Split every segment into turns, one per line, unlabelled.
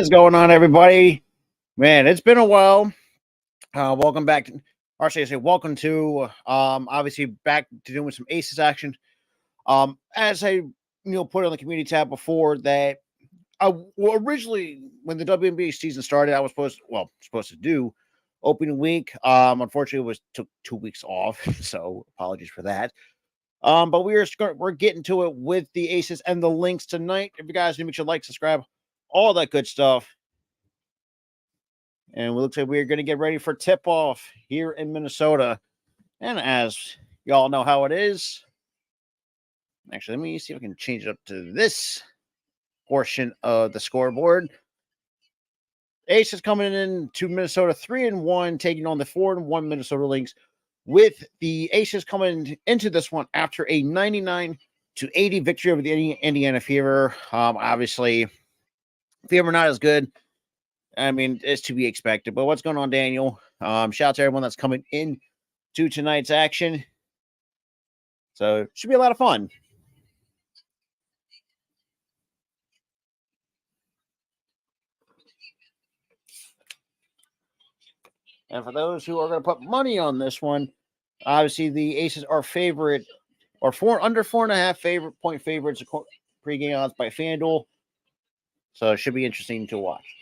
What is going on, everybody? Man, it's been a while. Welcome back. Or should I say, welcome to obviously back to doing some Aces action. As I put on the community tab before that, originally when the WNBA season started, I was supposed to do opening week. Unfortunately, it was took 2 weeks off, so apologies for that. But we're getting to it with the Aces and the Lynx tonight. If you guys need, make sure to like, subscribe, all that good stuff. And it looks like we're going to get ready for tip off here in Minnesota. And as y'all know how it is, actually, let me see if I can change it up to this portion of the scoreboard. Ace is coming in to Minnesota 3-1, taking on the 4-1 Minnesota Lynx, with the Aces coming into this one after a 99-80 victory over the Indiana Fever. Obviously, Fever not as good. I mean, it's to be expected. But what's going on, Daniel? Shout out to everyone that's coming in to tonight's action. So it should be a lot of fun. And for those who are going to put money on this one, obviously the Aces are favorite, or under 4.5 point favorites pregame odds by FanDuel. So it should be interesting to watch.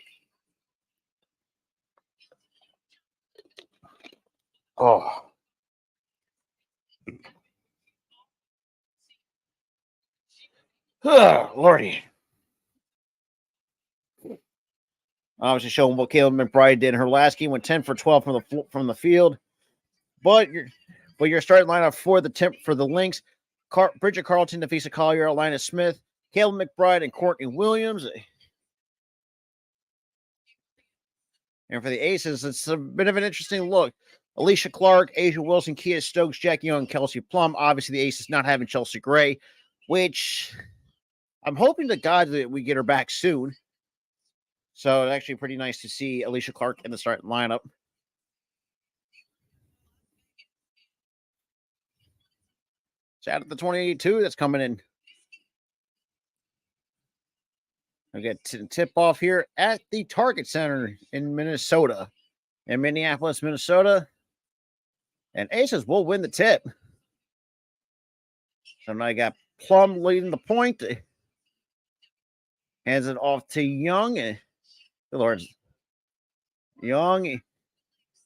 Oh. Lordy. Obviously showing what Caleb McBride did in her last game, went 10 for 12 from the field. But your starting lineup for the Lynx, Bridget Carleton, Nafisa Collier, Alina Smith, Caleb McBride, and Courtney Williams. And for the Aces, it's a bit of an interesting look. Alicia Clark, Asia Wilson, Kia Stokes, Jackie Young, Kelsey Plum. Obviously, the Aces not having Chelsea Gray, which I'm hoping to God that we get her back soon. So it's actually pretty nice to see Alicia Clark in the starting lineup. So out of the 28-2 that's coming in. We get tip off here at the Target Center in Minnesota. In Minneapolis, Minnesota. And Aces will win the tip. So now I got Plum leading the point. Hands it off to Young. Good Lord. Young.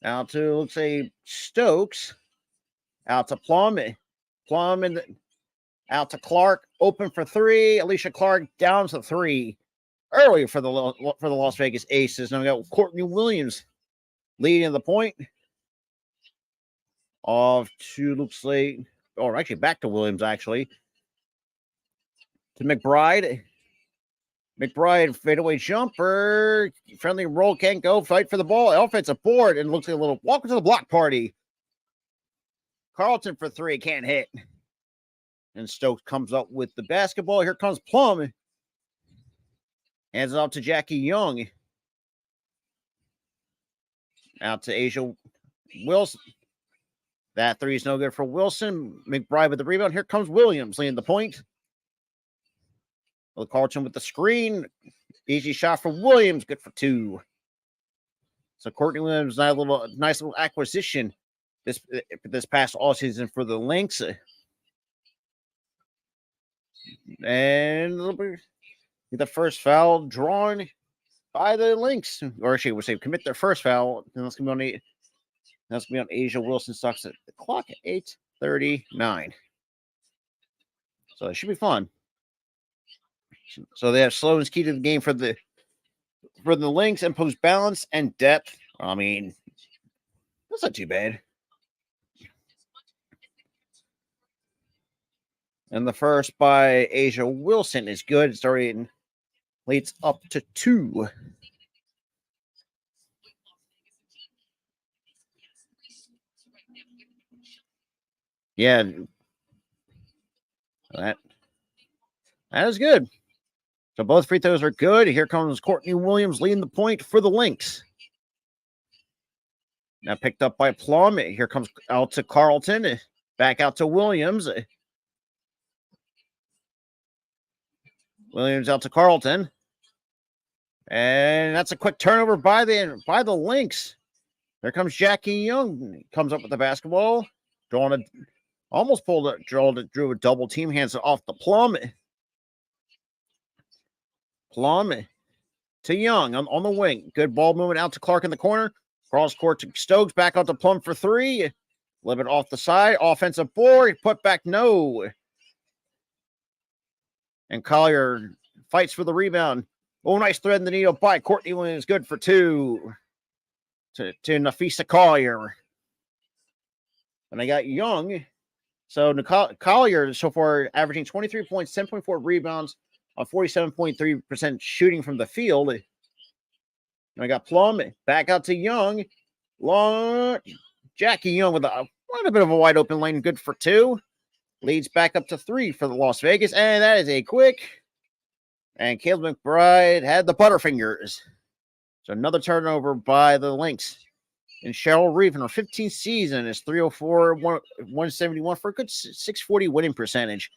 Out to, let's say, Stokes. Out to Plum. Plum and out to Clark. Open for three. Alicia Clark down to three. Early for the Las Vegas Aces. Now we got Courtney Williams leading the point. Off to, looks like, or actually back to Williams, actually. To McBride. McBride, fadeaway jumper. Friendly roll, can't go. Fight for the ball. Offensive board, and looks like a little welcome to the block party. Carleton for three, can't hit. And Stokes comes up with the basketball. Here comes Plum. Hands it off to Jackie Young. Out to Asia Wilson. That three is no good for Wilson. McBride with the rebound. Here comes Williams leading the point. Carleton with the screen. Easy shot for Williams. Good for two. So Courtney Williams, nice little acquisition this past all season for the Lynx. And the first foul drawn by the Lynx, or actually, would say commit their first foul. And that's gonna be on Asia Wilson. Stocks at the clock at 8:39. So it should be fun. So they have slowness key to the game for the Lynx, impose balance and depth. I mean, that's not too bad. And the first by Asia Wilson is good. It's already leads up to 2. Yeah. That is good. So both free throws are good. Here comes Courtney Williams leading the point for the Lynx. Now picked up by Plum. Here comes out to Carleton. Back out to Williams. Williams out to Carleton. And that's a quick turnover by the Lynx. There comes Jackie Young. Comes up with the basketball. Almost drew a double team. Hands it off to Plum. Plum to Young on the wing. Good ball movement out to Clark in the corner. Cross court to Stokes. Back out to Plum for three. A little bit off the side. Offensive board. Put back no. And Collier fights for the rebound. Oh, nice thread in the needle by Courtney Williams. Good for two. To Nafisa Collier. And I got Young. So Collier so far averaging 23 points, 10.4 rebounds on 47.3% shooting from the field. And I got Plum back out to Young. Jackie Young with a bit of a wide open lane. Good for two. Leads back up to three for the Las Vegas. And that is a quick. And Caleb McBride had the butterfingers. So another turnover by the Lynx. And Cheryl Reeve in her 15th season is 304, 171 for a good 640 winning percentage.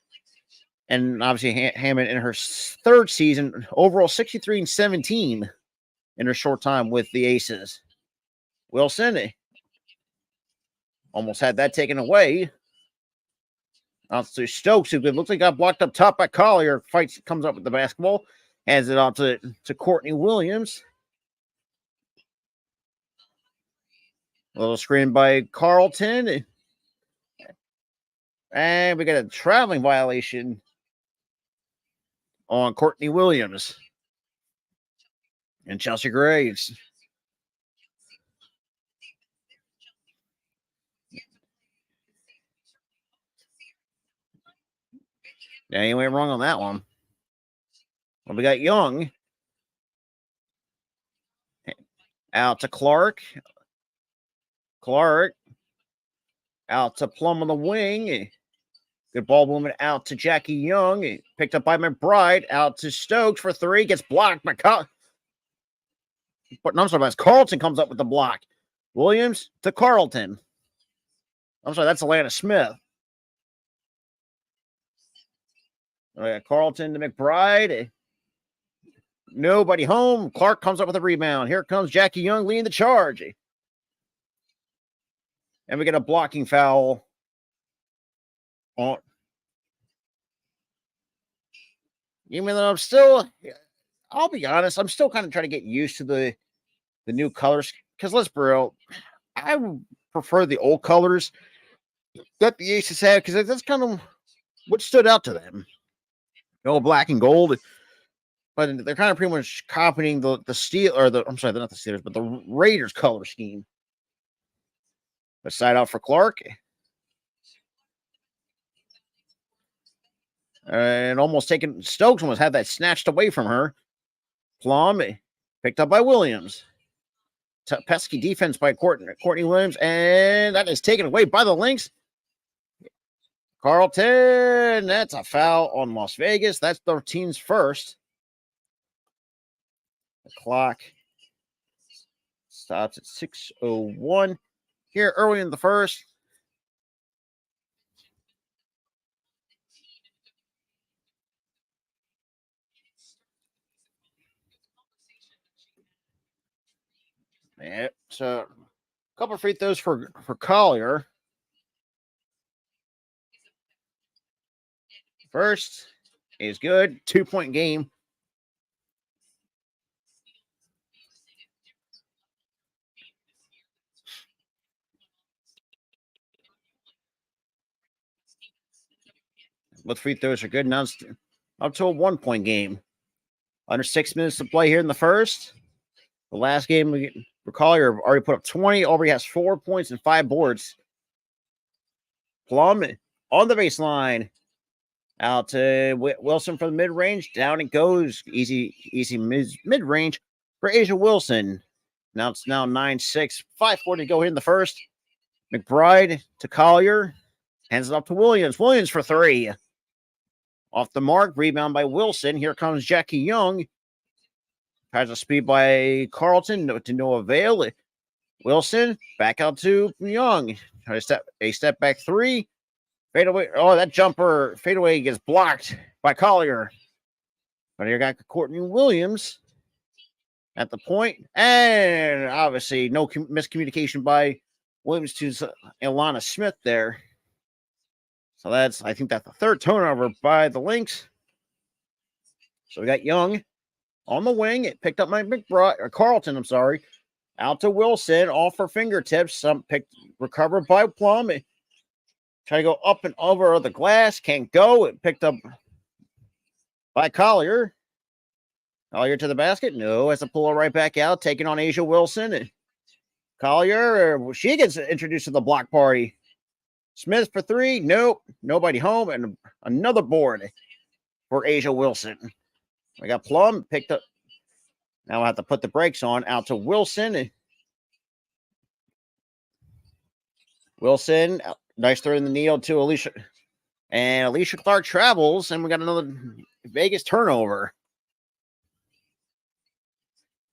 And obviously Hammond in her third season, overall 63 and 17 in her short time with the Aces. Wilson almost had that taken away. Out to Stokes, who looks like got blocked up top by Collier. Comes up with the basketball. Hands it off to Courtney Williams. A little screen by Carlton. And we got a traveling violation on Courtney Williams. And Chelsea Graves. Yeah, you went wrong on that one. Well, we got Young. Out to Clark. Clark. Out to Plum on the wing. Good ball movement out to Jackie Young. Picked up by McBride. Out to Stokes for three. Gets blocked by Carlton comes up with the block. Williams to Carlton. I'm sorry, that's Alana Smith. Carlton to McBride. Nobody home. Clark comes up with a rebound. Here comes Jackie Young leading the charge. And we get a blocking foul on. Even though I'll be honest, I'm still kind of trying to get used to the new colors. Because let's be real, I prefer the old colors that the Aces had, because that's kind of what stood out to them. Black and gold. But they're kind of pretty much copying the Steel, or they're not the Steelers, but the Raiders color scheme. A side out for Clark. And almost taken. Stokes almost had that snatched away from her. Plum picked up by Williams. Pesky defense by Courtney Williams. And that is taken away by the Lynx. Carlton. That's a foul on Las Vegas. That's their team's first. The clock stops at 6:01. Here early in the first. Yeah, so a couple of free throws for Collier. First is good. 2-point game. Both free throws are good. Now it's up to a 1-point game. Under 6 minutes to play here in the first. The last game for Collier already put up 20. Aubrey has 4 points and 5 boards. Plum on the baseline. Out to Wilson for the mid-range. Down it goes. Easy mid-range for Asia Wilson. Now it's 9-6. 5:40 to go here in the first. McBride to Collier. Hands it up to Williams. Williams for three. Off the mark. Rebound by Wilson. Here comes Jackie Young. Has a speed by Carlton to no avail. Wilson back out to Young. A step back three. Fadeaway. Oh, that jumper fadeaway gets blocked by Collier. But here got Courtney Williams. at the point, and obviously no miscommunication by Williams to Ilana Smith there. So I think that's the third turnover by the Lynx. So we got Young on the wing. It picked up by Carlton, I'm sorry. Out to Wilson, off her fingertips. Recovered by Plum. Try to go up and over the glass. Can't go. It picked up by Collier. Collier to the basket. No, has to pull her right back out. Taking on Asia Wilson. Collier, she gets introduced to the block party. Smith for three. Nope. Nobody home. And another board for Asia Wilson. We got Plum picked up. Now I have to put the brakes on. Out to Wilson. Wilson, nice throw in the needle to Alicia. And Alicia Clark travels. And we got another Vegas turnover.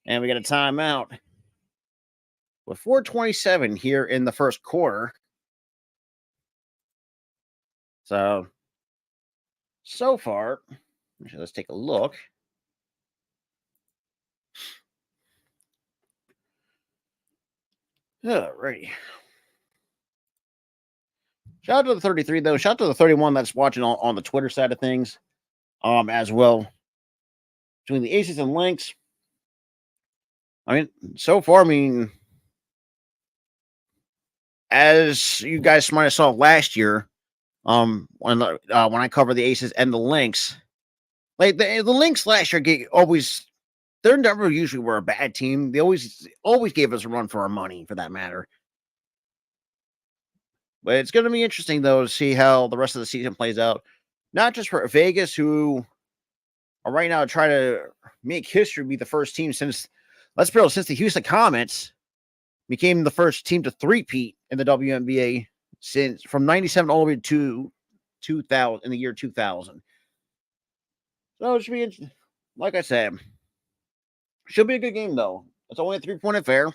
And we got a timeout. With 4:27 here in the first quarter. So far, let's take a look. Alrighty. Shout out to the 33, though. Shout out to the 31 that's watching on the Twitter side of things as well. Between the Aces and Lynx. I mean, so far, as you guys might have saw last year, when I covered the Aces and the Lynx, like the Lynx last year they never usually were a bad team. They always gave us a run for our money, for that matter. But it's going to be interesting, though, to see how the rest of the season plays out. Not just for Vegas, who are right now trying to make history, be the first team since the Houston Comets became the first team to three-peat in the WNBA from 97 all the way to 2000, in the year 2000. So it should be interesting. Like I said, should be a good game, though. It's only a 3-point affair.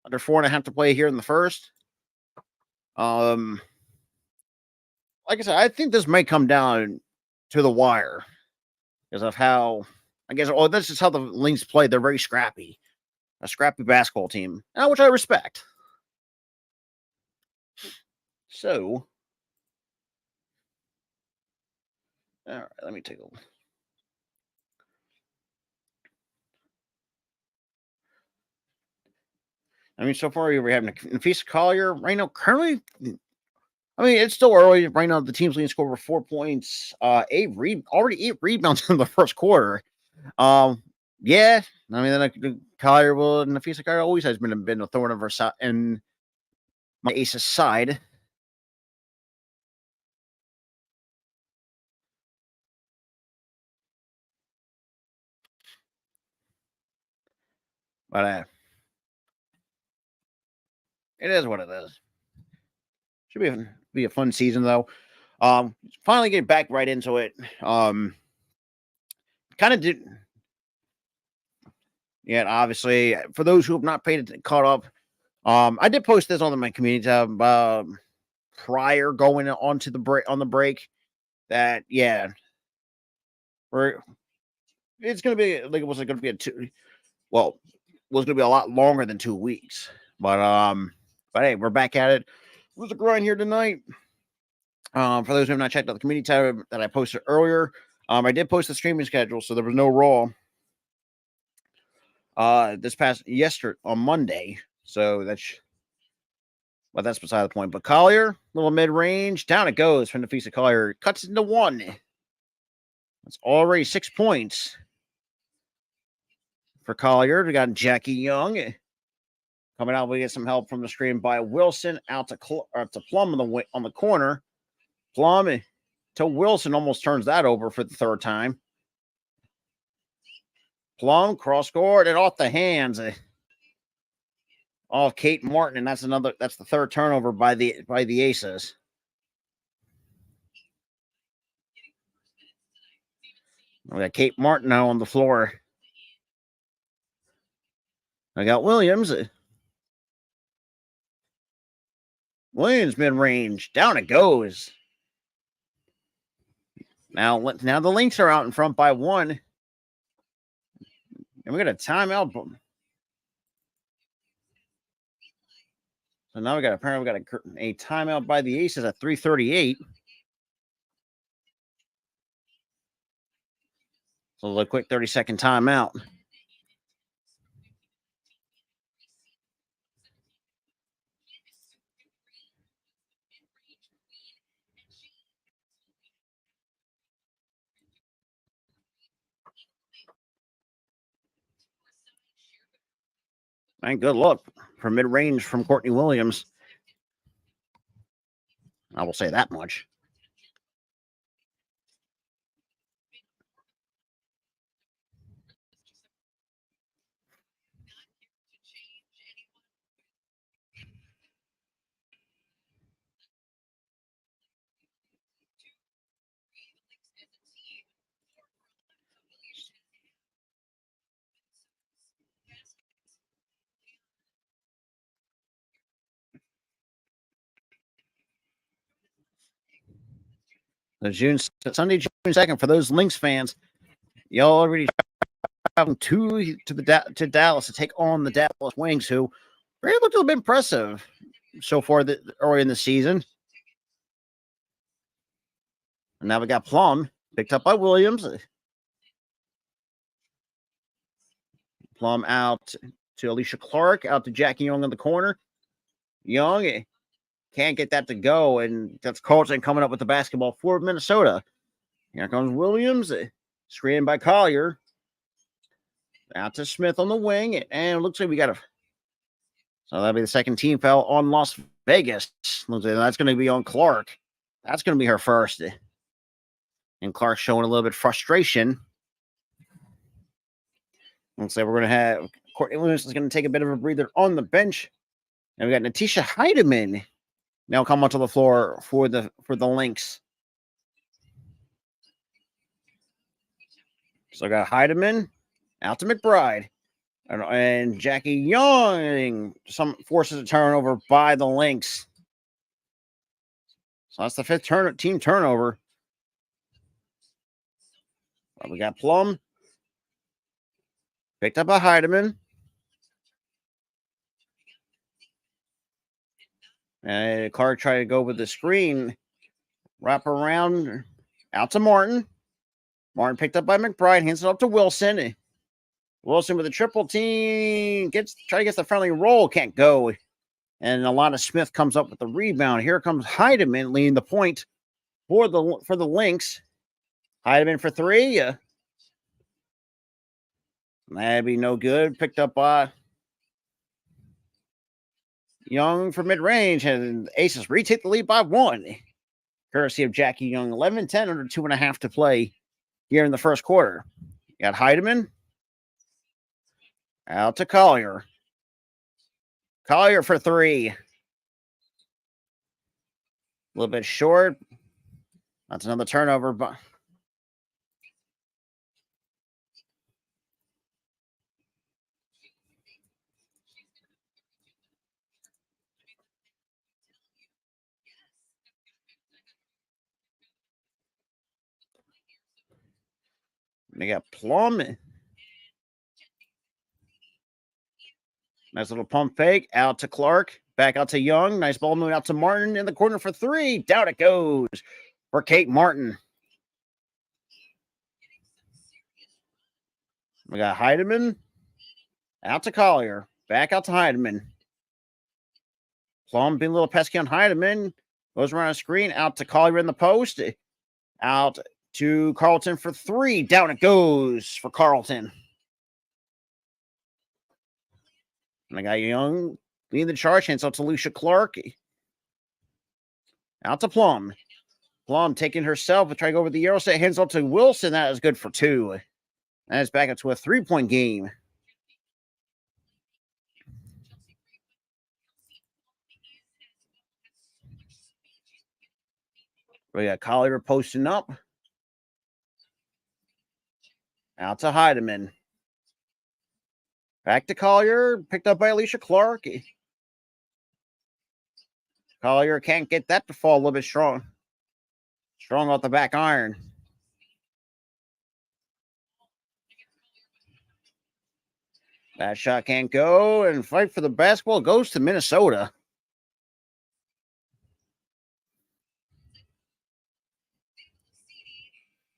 Under 4.5 to play here in the first. Like I said, I think this might come down to the wire because of how, this is how the Lynx play. They're very scrappy. A scrappy basketball team, which I respect. So, all right, let me take a look. So far we're having Nafisa Collier right now. Currently, it's still early. Right now, the team's leading score over 4 points. Already 8 rebounds in the first quarter. Yeah, Collier Nafisa Collier always has been a thorn of her side and my Ace's side. But it is what it is. Should be a fun season, though. Finally getting back right into it. Kind of did. Yeah, obviously, for those who have not caught up, I did post this on my community tab prior going on to the break. That it's going to be like it was going to be was going to be a lot longer than 2 weeks. But hey, we're back at it. It was a grind here tonight. For those who have not checked out the community tab that I posted earlier, I did post the streaming schedule, so there was no Raw. This past on Monday, so that's beside the point. But Collier, little mid-range, down it goes from Nafisa Collier, cuts into one. That's already 6 points for Collier. We got Jackie Young coming out. We get some help from the screen by Wilson out to Plum on the corner. Plum to Wilson, almost turns that over for the third time. Plum cross court and off the hands of Kate Martin, and that's the third turnover by the Aces. We got Kate Martin now on the floor. I got Williams. Williams mid-range. Down it goes. Now the Lynx are out in front by one. And we got a timeout. So now we got a timeout by the Aces at 3:38. So a quick 30-second timeout. And good luck for mid-range from Courtney Williams. I will say that much. Sunday, June 2nd, for those Lynx fans, y'all already traveling to Dallas to take on the Dallas Wings, who really looked a little bit impressive so far early in the season. And now we got Plum picked up by Williams. Plum out to Alicia Clark, out to Jackie Young in the corner. Young can't get that to go, and that's Carlton coming up with the basketball for Minnesota. Here comes Williams, screened by Collier. Out to Smith on the wing, and it looks like we got so that'll be the second team foul on Las Vegas. Looks like that's going to be on Clark. That's going to be her first. And Clark showing a little bit of frustration. Looks like we're going to have Courtney Williams is going to take a bit of a breather on the bench. And we got Natisha Heidemann now come onto the floor for the Lynx. So I got Heidemann out to McBride. And Jackie Young forces a turnover by the Lynx. So that's the fifth team turnover. Well, we got Plum. Picked up by Heidemann. And Clark tried to go with the screen. Wrap around. Out to Martin. Martin picked up by McBride. Hands it up to Wilson. Wilson with a triple team. Try to get the friendly roll. Can't go. And Alana Smith comes up with the rebound. Here comes Heidemann leading the point for the Lynx. Heidemann for three. That'd be no good. Picked up by Young for mid-range. And the Aces retake the lead by one. Courtesy of Jackie Young. 11-10 under 2.5 to play here in the first quarter. You got Heidemann. Out to Collier. Collier for three. A little bit short. That's another turnover. But they got Plum. Nice little pump fake. Out to Clark. Back out to Young. Nice ball moving out to Martin in the corner for three. Down it goes for Kate Martin. We got Heidemann. Out to Collier. Back out to Heidemann. Plum being a little pesky on Heidemann. Goes around the screen. Out to Collier in the post. Out to Carlton for three. Down it goes for Carlton. And I got Young leading the charge. Hands out to Lucia Clark. Out to Plum. Plum taking herself and trying to go over the arrow set. Hands out to Wilson. That is good for two. That is back up to a 3-point game. We got Collier posting up. Out to Heidemann. Back to Collier. Picked up by Alicia Clark. Collier can't get that to fall a little bit strong. Strong off the back iron. That shot can't go, and fight for the basketball goes to Minnesota.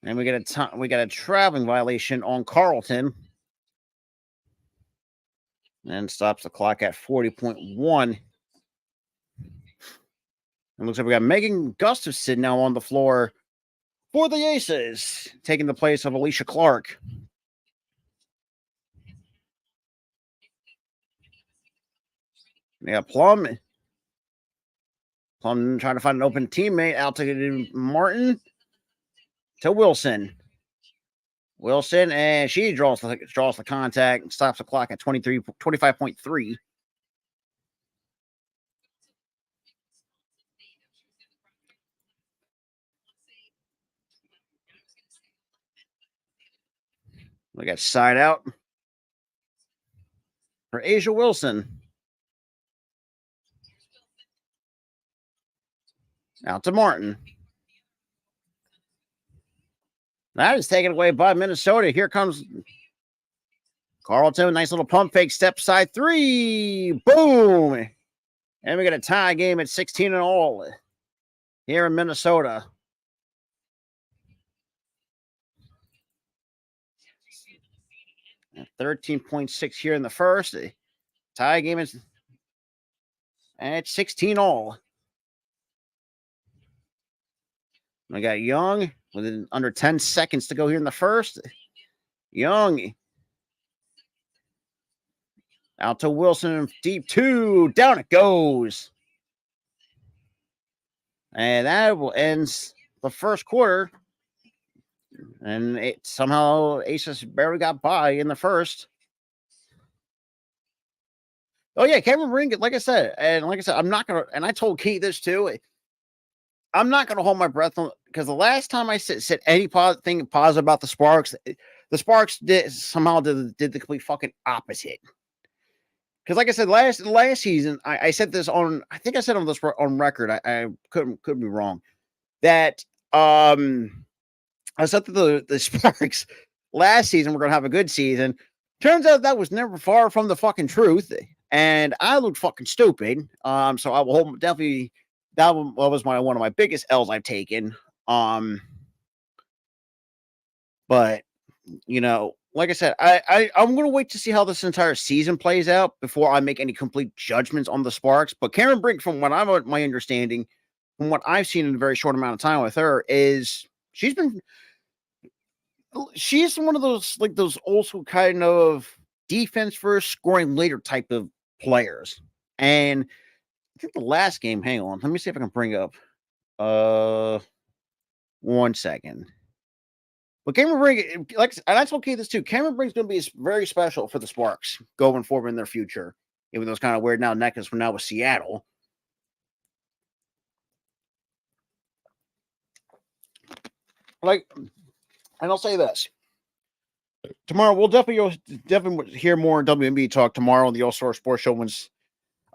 And we get a traveling violation on Carlton. And stops the clock at 40.1. It looks like we got Megan Gustafson now on the floor for the Aces, taking the place of Alicia Clark. Yeah, Plum trying to find an open teammate. Out to Martin to Wilson. Wilson, and she draws the contact and stops the clock at 25.3. We got side out for Asia Wilson. Out to Martin. That is taken away by Minnesota. Here comes Carlton. Nice little pump fake, step side three. Boom. And we got a tie game at 16 and all here in Minnesota. At 13.6 here in the first. Tie game is at 16 all. We got Young with under 10 seconds to go here in the first. Young out to Wilson, deep two, down it goes. And that ends the first quarter. And it somehow Aces barely got by in the first. Oh yeah, Cameron Brink, like I said, I'm not gonna, and I told Kate this too. I'm not gonna hold my breath because the last time I said any thing positive about the Sparks somehow did the complete fucking opposite. Because like I said last season, I said this on, I think I said on this on record. I could be wrong. That I said that the Sparks last season were gonna have a good season. Turns out that was never far from the fucking truth, and I looked fucking stupid. So I will hold definitely. That was one of my biggest L's I've taken. But you know, like I said, I'm gonna wait to see how this entire season plays out before I make any complete judgments on the Sparks. But Cameron Brink, from what my understanding, from what I've seen in a very short amount of time with her, is she's one of those like those old school kind of defense first, scoring later type of players. And I think the last game, hang on, let me see if I can bring up 1 second. But Cameron Brink, like, and I told Keith this too. Cameron Brink's going to be very special for the Sparks going forward in their future. Even though it's kind of weird now, necklace from now with Seattle. Like, and I'll say this: tomorrow we'll definitely hear more WNBA talk tomorrow on the All Star Sports Show. Once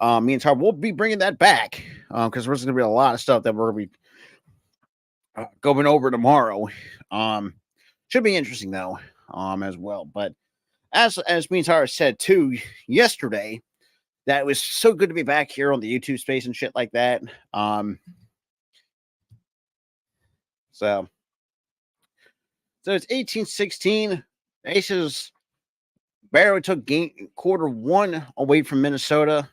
me and Tar will be bringing that back because there's going to be a lot of stuff that we're going to be going over tomorrow. Should be interesting though, as well. But as me and Tara said too yesterday, that it was so good to be back here on the YouTube space and shit like that. So it's 18-16. Aces barely took quarter one away from Minnesota.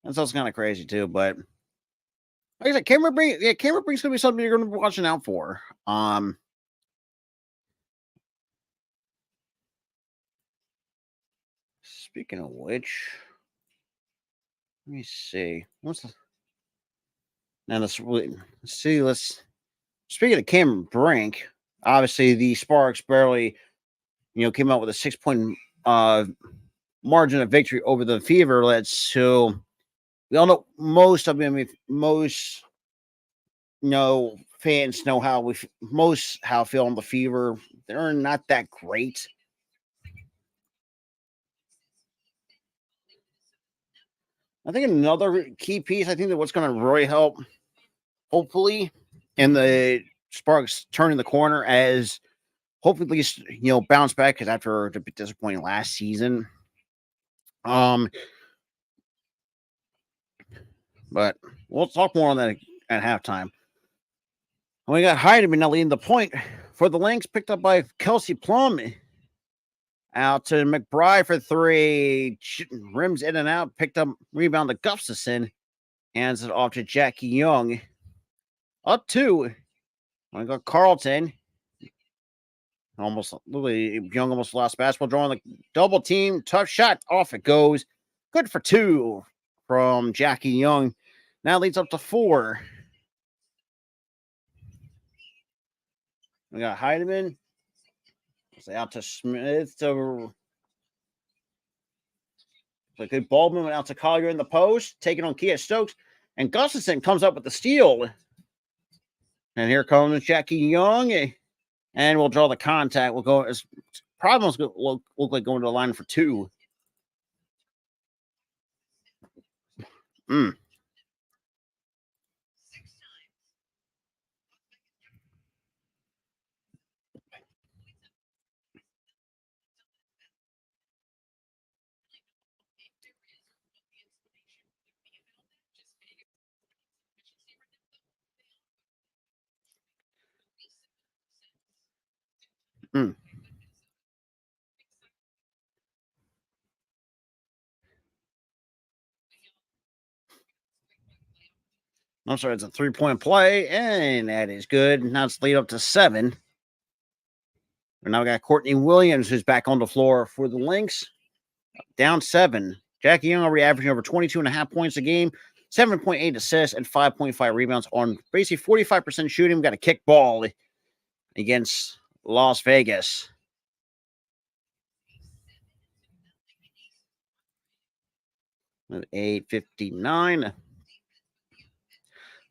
That's also kind of crazy too, but like I said, Cameron Brink's gonna be something you're gonna be watching out for. Speaking of which, let me see. Let's see. Speaking of Cameron Brink, obviously the Sparks barely, came out with a 6-point margin of victory over the Feverlets. So we all know most fans know how I feel on the Fever. They're not that great. I think another key piece, I think that what's going to really help, hopefully, in the Sparks turning the corner as hopefully at least bounce back because after a bit disappointing last season. But we'll talk more on that at halftime. And we got Heidemann now leading the point for the Lynx, picked up by Kelsey Plum. Out to McBride for three. Rims in and out. Picked up rebound to Gustafson. Hands it off to Jackie Young. Up two. I got Carlton. Young almost lost basketball. Drawing the double team. Tough shot. Off it goes. Good for two from Jackie Young. Now leads up to four. We got Heidemann. Out to Smith. A good ball movement out to Collier in the post. Taking on Kia Stokes. And Gustafson comes up with the steal. And here comes Jackie Young. And we'll draw the contact. We'll go. Problems look like going to the line for two. I'm sorry, it's a 3-point play, and that is good. Now it's lead up to 7. And now we got Courtney Williams, who's back on the floor for the Lynx. Down 7. Jackie Young already averaging over 22.5 points a game, 7.8 assists, and 5.5 rebounds on basically 45% shooting. We got a kick ball against Las Vegas. With 8:59.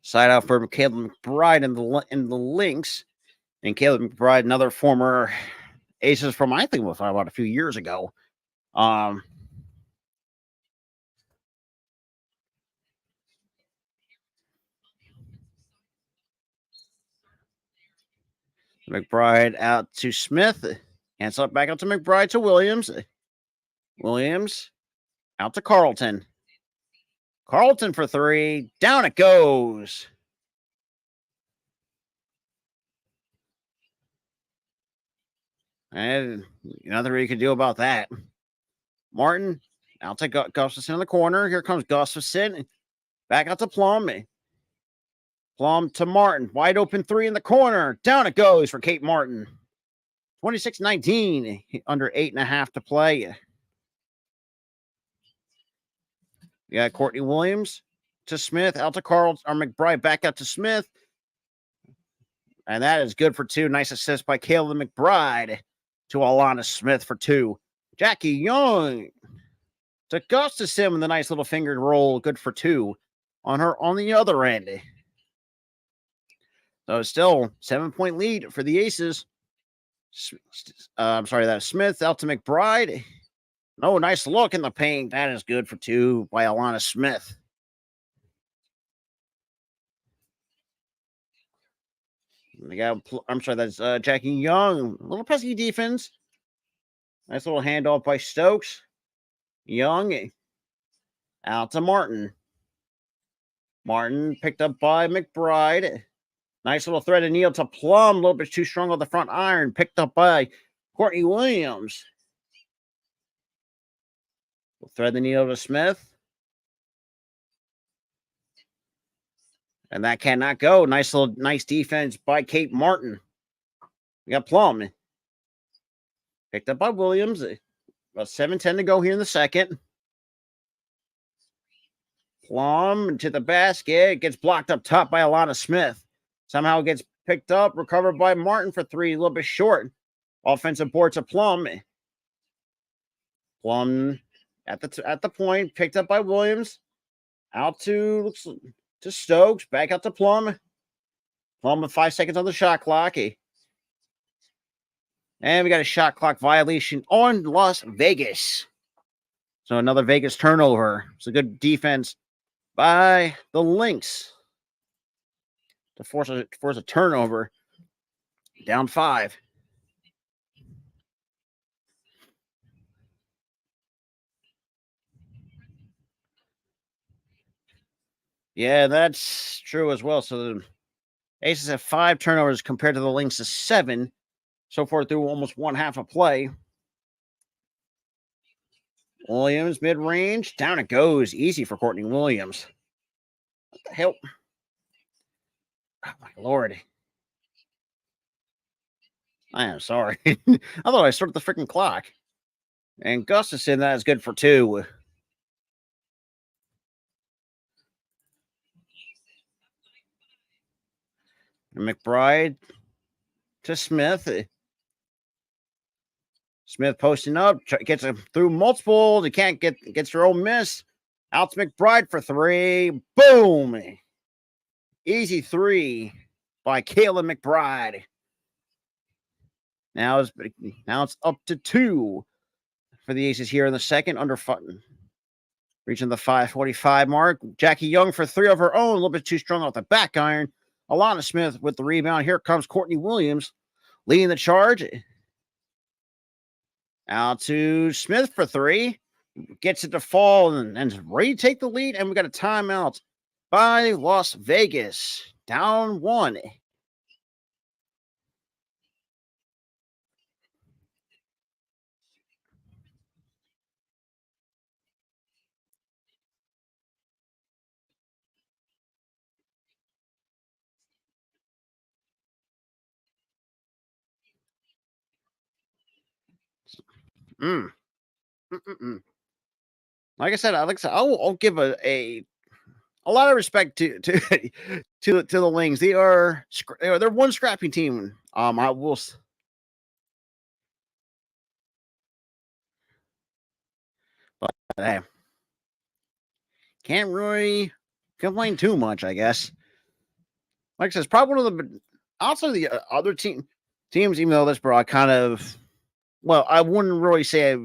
Side out for Caleb McBride in the Lynx. And Caleb McBride, another former Aces from, I think, about a few years ago. McBride out to Smith. Hands up back out to McBride to Williams. Williams out to Carlton. Carlton for three. Down it goes. And nothing you can do about that. Martin out to Gustafson in the corner. Here comes Gustafson. Back out to Plum. Plum to Martin. Wide open three in the corner. Down it goes for Kate Martin. 26-19. Under 8.5 to play. We got Courtney Williams to Smith. Out to McBride. Back out to Smith. And that is good for two. Nice assist by Caleb McBride to Alana Smith for two. Jackie Young to Gustafson with a nice little fingered roll. Good for two on the other end. So it's still 7-point lead for the Aces. I'm sorry, that's Smith out to McBride. Oh, nice look in the paint. That is good for two by Alana Smith. That's Jackie Young. A little pesky defense. Nice little handoff by Stokes. Young out to Martin. Martin picked up by McBride. Nice little thread of Neal to Plum. A little bit too strong on the front iron. Picked up by Courtney Williams. We'll thread the needle to Smith. And that cannot go. Nice defense by Kate Martin. We got Plum. Picked up by Williams. About 7:10 to go here in the second. Plum to the basket. Gets blocked up top by Alana Smith. Somehow gets picked up. Recovered by Martin for three. A little bit short. Offensive board to Plum. Plum at the point. Picked up by Williams. Out to Stokes. Back out to Plum. Plum with 5 seconds on the shot clock. And we got a shot clock violation on Las Vegas. So another Vegas turnover. It's a good defense by the Lynx to force a turnover. Down 5. Yeah, that's true as well. So the Aces have 5 turnovers compared to the Lynx's 7 so far through almost one half of play. Williams mid range, down it goes, easy for Courtney Williams. What the hell? Oh my lord! I am sorry. I thought I started the freaking clock. And Gustafson, that is good for 2. McBride to Smith. Smith posting up, gets him through multiple. He can't gets her own miss. Out to McBride for 3. Boom! Easy 3 by Kayla McBride. Now it's up to 2 for the Aces here in the second. Reaching the 5:45 mark. Jackie Young for 3 of her own. A little bit too strong off the back iron. Alana Smith with the rebound. Here comes Courtney Williams leading the charge. Out to Smith for 3. Gets it to fall and ready to take the lead. And we got a timeout by Las Vegas. Down 1. Mm. Mm-mm-mm. Like I said, I'll give a lot of respect to the Lynx. They're one scrappy team. I will. But hey, can't really complain too much, I guess. Like I said, it's probably one of the also the other teams, even though this brought kind of I wouldn't really say.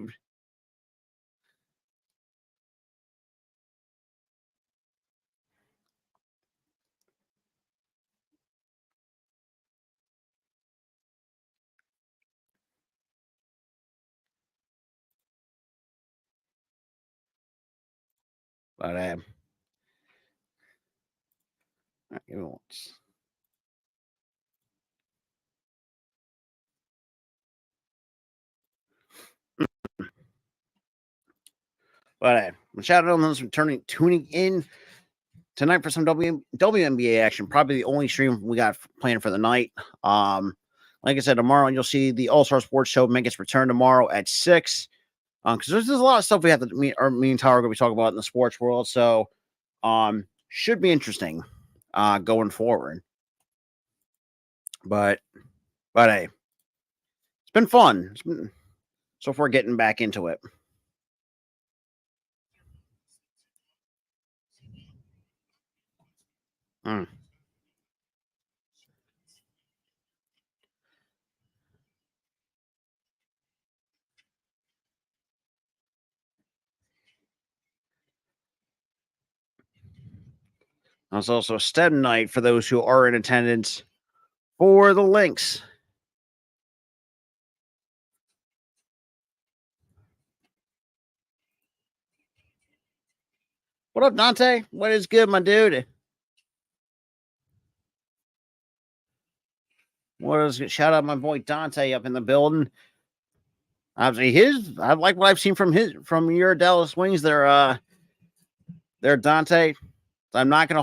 But shout out on those for tuning in tonight for some WNBA action. Probably the only stream we got planned for the night. Like I said, tomorrow you'll see the All Star Sports Show make its return tomorrow at 6. Because there's a lot of stuff we have to me and Tyler are going to be talking about in the sports world. So, should be interesting, going forward. But hey, it's been fun. So far getting back into it. Mm. It's also a STEM night for those who are in attendance for the Lynx. What up, Dante? What is good, my dude? What is good? Shout out my boy Dante up in the building. Obviously, I like what I've seen from your Dallas Wings. They're Dante. I'm not gonna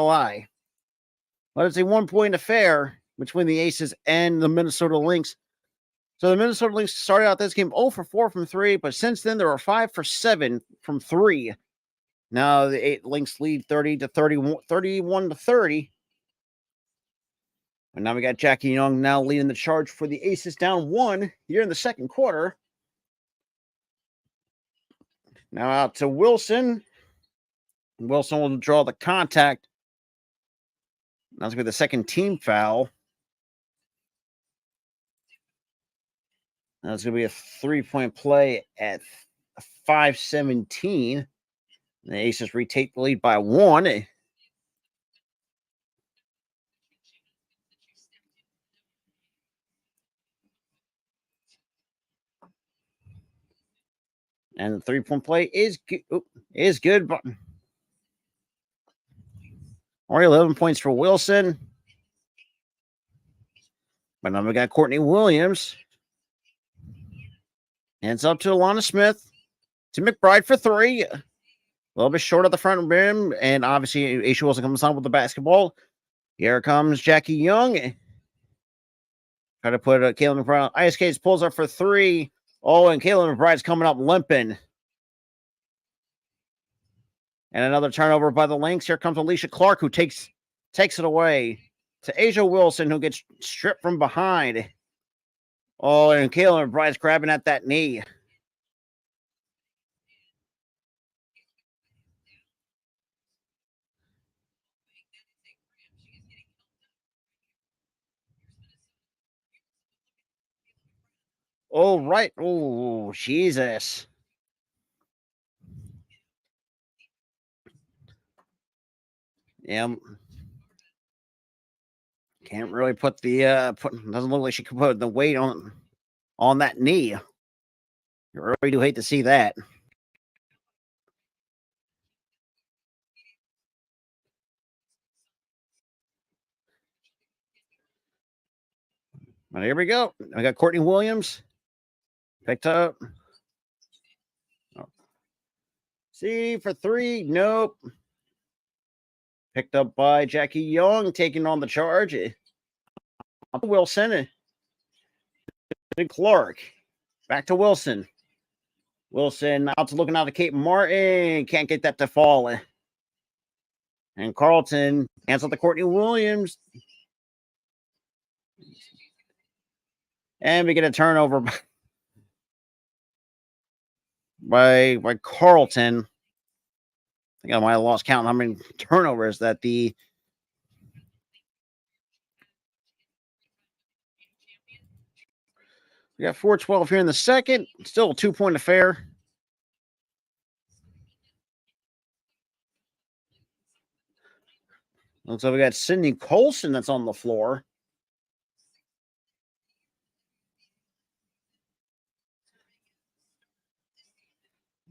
lie. But it's a 1-point affair between the Aces and the Minnesota Lynx. So the Minnesota Lynx started out this game 0 for 4 from 3, but since then they were 5 for 7 from 3. Now the Lynx lead 31 to 30. And now we got Jackie Young now leading the charge for the Aces, down 1 here in the second quarter. Now out to Wilson. Wilson will draw the contact. That's going to be the second team foul. That's going to be a 3-point play at 5:17. The Aces retake the lead by 1. And the 3-point play is good. Only 11 points for Wilson. But now we got Courtney Williams. Hands up to Alana Smith. To McBride for 3. A little bit short of the front rim. And obviously, Aisha Wilson comes on with the basketball. Here comes Jackie Young. Try to put Kayla McBride on ice skates. Pulls up for 3. Oh, and Kayla McBride's coming up limping. And another turnover by the Lynx. Here comes Alicia Clark, who takes it away to Asia Wilson, who gets stripped from behind. Oh, and Kayla McBride's grabbing at that knee. Oh, right. Oh, Jesus. Yeah. Can't really put the doesn't look like she could put the weight on that knee. I really do hate to see that. But here we go. I got Courtney Williams picked up. Oh. See for 3. Nope. Picked up by Jackie Young, taking on the charge. Wilson and Clark. Back to Wilson. Wilson out to looking out to Kate Martin. Can't get that to fall. And Carlton hands out to Courtney Williams. And we get a turnover by Carlton. I think I might have lost count how many turnovers that the we got 4-12 here in the second. Still a 2-point affair. Looks like we got Sydney Colson that's on the floor.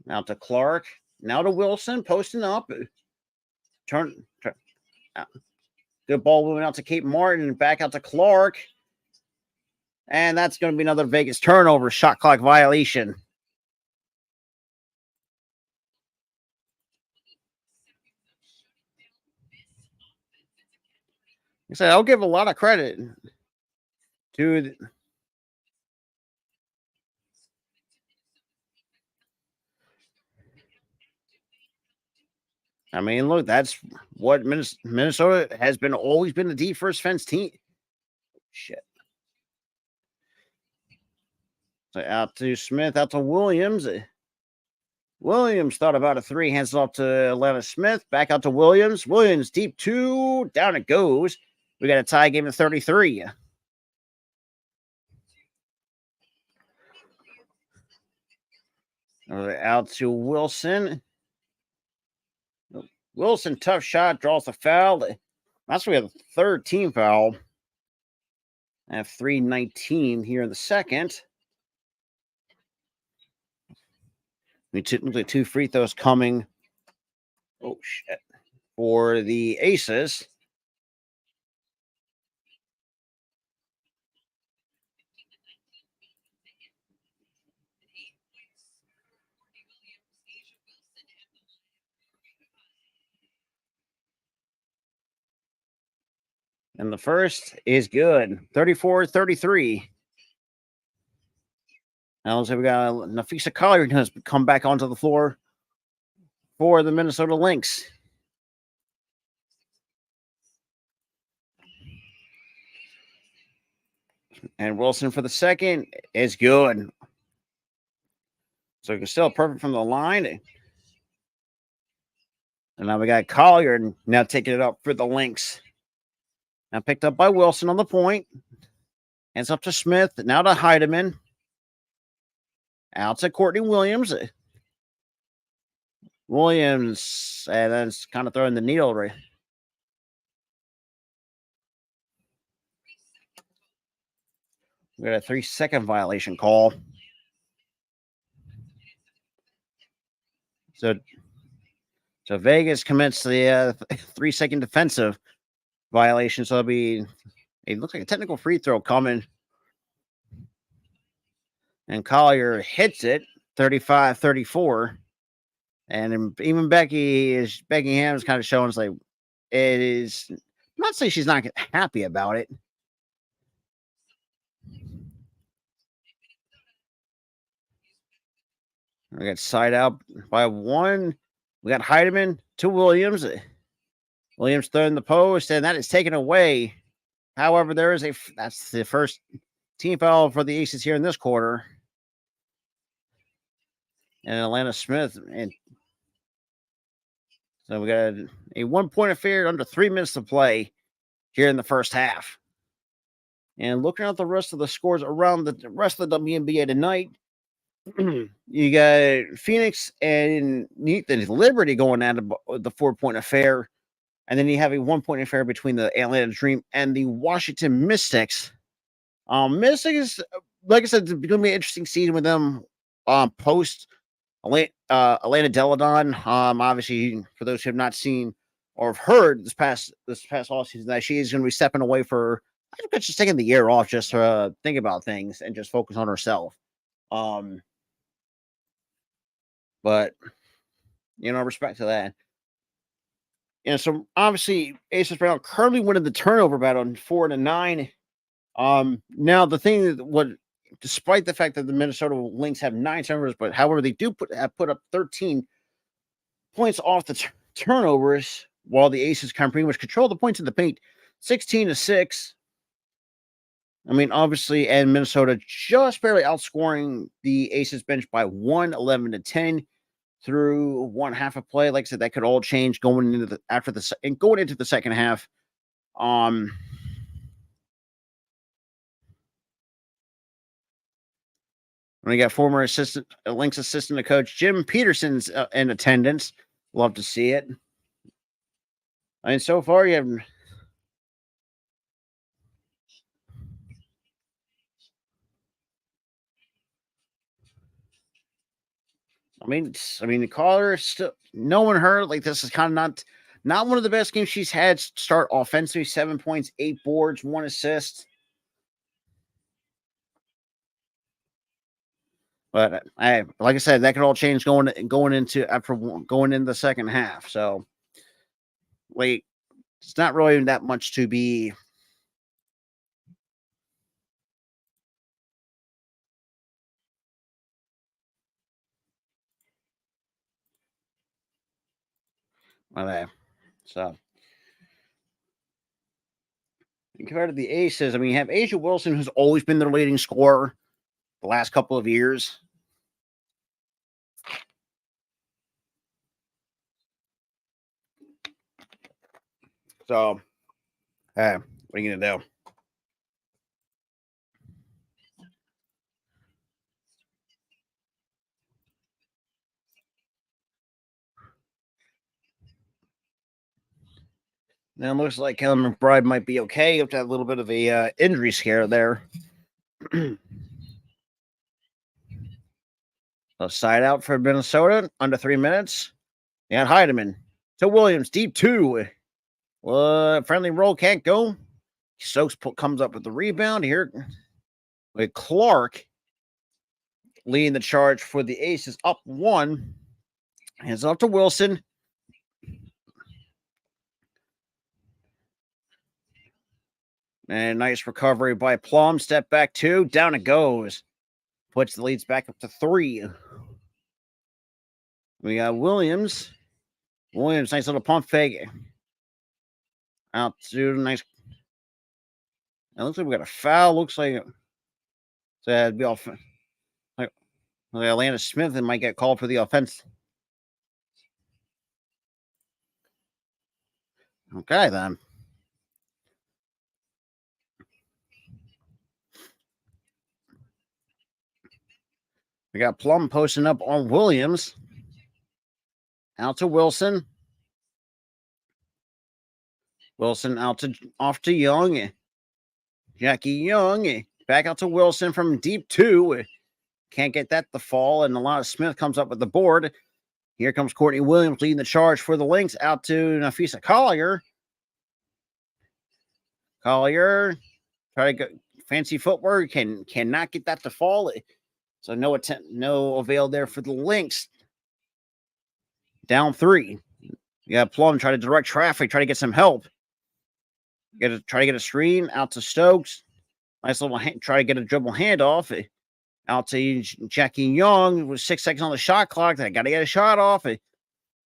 Now to Clark. Now to Wilson, posting up. Turn. Good ball moving out to Kate Martin. Back out to Clark. And that's going to be another Vegas turnover. Shot clock violation. I said, I'll give a lot of credit to I mean, look, that's what Minnesota has always been a deep first fence team. Shit. So out to Smith, out to Williams. Williams thought about a 3, hands it off to Alana Smith. Back out to Williams. Williams deep 2. Down it goes. We got a tie game at 33. Out to Wilson. Wilson, tough shot, draws the foul. That's we have a 3rd team foul. I have 3:19 here in the second. We took 2 free throws coming. Oh, shit. For the Aces. And the first is good. 34-33. Now so we got Nafisa Collier has come back onto the floor for the Minnesota Lynx. And Wilson for the second is good. So it's still perfect from the line. And now we got Collier now taking it up for the Lynx. Now picked up by Wilson on the point. Hands up to Smith. Now to Heidemann. Out to Courtney Williams. Williams, and that's kind of throwing the needle right. We got a 3-second violation call. So So Vegas commits the 3-second defensive violation. So it looks like a technical free throw coming. And Collier hits it 35-34. And even Beckingham is kind of showing us like it is. I'm not saying she's not happy about it. We got side out by 1. We got Heidemann to Williams. Williams throwing the post, and that is taken away. However, that's the first team foul for the Aces here in this quarter. And Atlanta Smith. And so we got a 1-point affair under 3 minutes to play here in the first half. And looking at the rest of the scores around the rest of the WNBA tonight, you got Phoenix and the Liberty going at the 4-point affair. And then you have a 1-point affair between the Atlanta Dream and the Washington Mystics. Mystics, like I said, it's going to be an interesting season with them post Elena Deladon. Obviously, for those who have not seen or have heard this past off season, that she is going to be stepping away for, I think, just taking the year off just to think about things and just focus on herself. But respect to that. So obviously, Aces Brown currently winning the turnover battle on 4-9. Now the thing despite the fact that the Minnesota Lynx have 9 turnovers, but however they do put up 13 points off the turnovers, while the Aces can pretty much control the points in the paint, 16-6. I mean, obviously, and Minnesota just barely outscoring the Aces bench by 11-10 through one half of play. Like I said, that could all change going into the second half. We got former Lynx assistant coach Jim Peterson's in attendance. Love to see it. I mean, so far you have. I mean, the caller still knowing her like this is kind of not one of the best games she's had. Start offensively, 7 points, 8 boards, 1 assist. But like I said, that could all change going into the second half. So, it's not really that much to be. So, compared to the Aces, I mean, you have Asia Wilson, who's always been their leading scorer the last couple of years. So, what are you going to do? Now it looks like Kellen McBride might be okay after that little bit of a injury scare there. So side out for Minnesota, under 3 minutes. And Heidemann to Williams, deep 2. Friendly roll can't go. Stokes comes up with the rebound here with Clark leading the charge for the Aces, up 1. Hands off to Wilson. And nice recovery by Plum. Step back 2. Down it goes. Puts the leads back up to 3. We got Williams. Nice little pump fake. Out to nice. It looks like we got a foul. Looks like that'd be off. Like Atlanta Smith and might get called for the offense. Okay, then. We got Plum posting up on Williams. Out to Wilson. Wilson off to Young. Jackie Young back out to Wilson from deep 2. Can't get that to fall, and Alana Smith comes up with the board. Here comes Courtney Williams leading the charge for the Lynx out to Nafisa Collier. Collier, try to go fancy footwork, cannot get that to fall. So no attempt, no avail there for the Lynx. Down 3. You got Plum try to direct traffic, try to get some help. Try to get a screen out to Stokes. Nice little try to get a dribble handoff. Out to Jackie Young with 6 seconds on the shot clock. I got to get a shot off.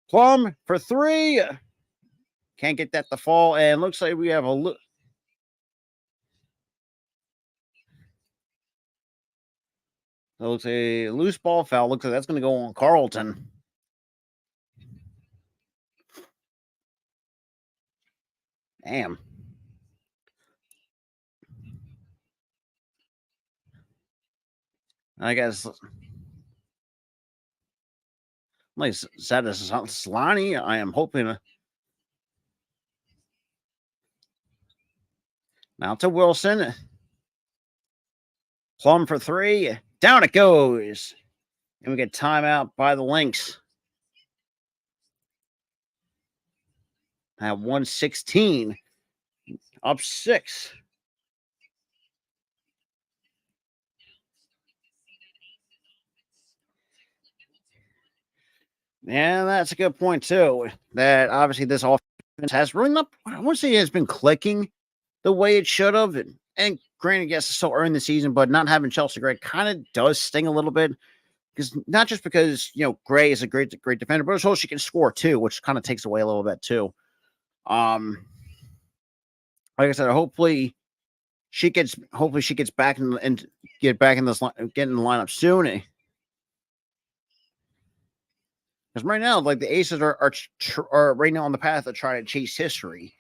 Plum for 3. Can't get that to fall. And looks like we have a look. It looks like a loose ball foul. Looks like that's going to go on Carlton. Damn. I guess. Like said, this is Slani. I am hoping. Now to Wilson. Plum for 3. Down it goes. And we get timeout by the Lynx. At 1:16. Up 6. Yeah, that's a good point, too. That obviously this offense has really not, I wouldn't say it's been clicking the way it should have. And granted, yes, it's still early in the season, but not having Chelsea Gray kind of does sting a little bit. Because not just because, Gray is a great defender, but also she can score too, which kind of takes away a little bit too. Like I said, hopefully she gets back and get in the lineup soon. Because right now, like the Aces are right now on the path of trying to chase history.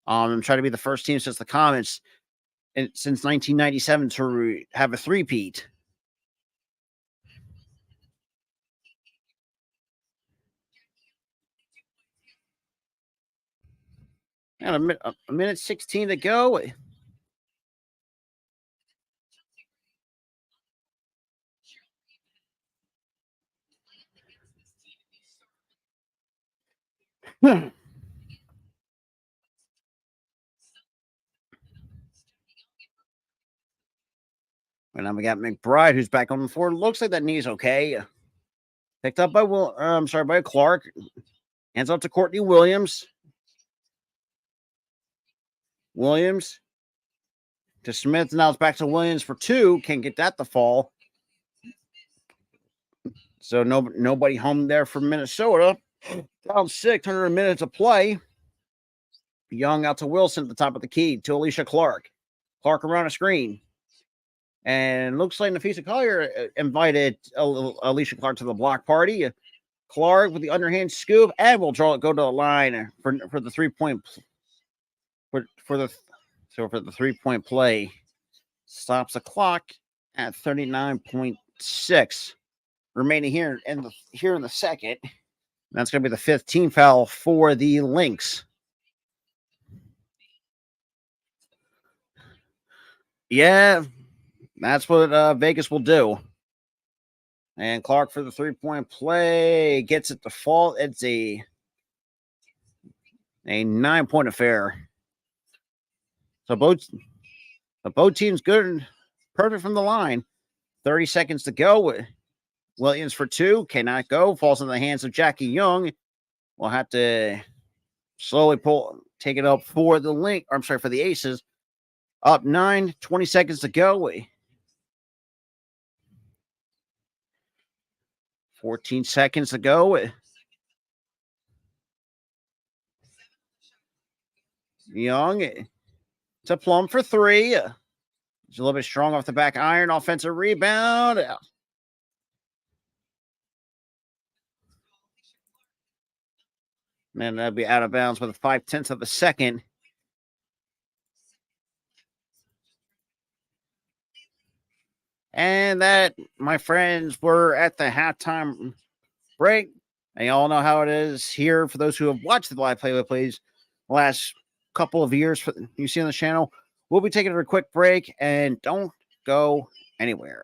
Trying to be the first team since the Comets since 1997 to have a three-peat. And a minute 16 to go. And now we got McBride, who's back on the floor. Looks like that knee's okay. Picked up by by Clark. Hands off to Courtney Williams. Williams to Smith. Now it's back to Williams for 2. Can't get that to fall. So nobody home there for Minnesota. Down 6, 100 minutes of play. Young out to Wilson at the top of the key to Alicia Clark. Clark around a screen. And looks like Nafisa Collier invited Alicia Clark to the block party. Clark with the underhand scoop, and we'll go to the line for the 3-point for the 3-point play. Stops the clock at 39.6 remaining here in the second. That's going to be the 5th team foul for the Lynx. Yeah, that's what Vegas will do. And Clark for the 3-point play gets it to fall. It's a 9-point affair. So both teams good, perfect from the line. 30 seconds to go. Williams for 2 cannot go. Falls in the hands of Jackie Young. We'll have to slowly take it up for the Lynx. I'm sorry, for the Aces. Up 9, 20 seconds to go. 14 seconds to go. Young to Plum for 3. He's a little bit strong off the back iron. Offensive rebound. And that'll be out of bounds with 5/10 of a second. And that, my friends, we're at the halftime break. And you all know how it is here for those who have watched the live play-by-plays the last couple of years you see on the channel. We'll be taking a quick break, and don't go anywhere.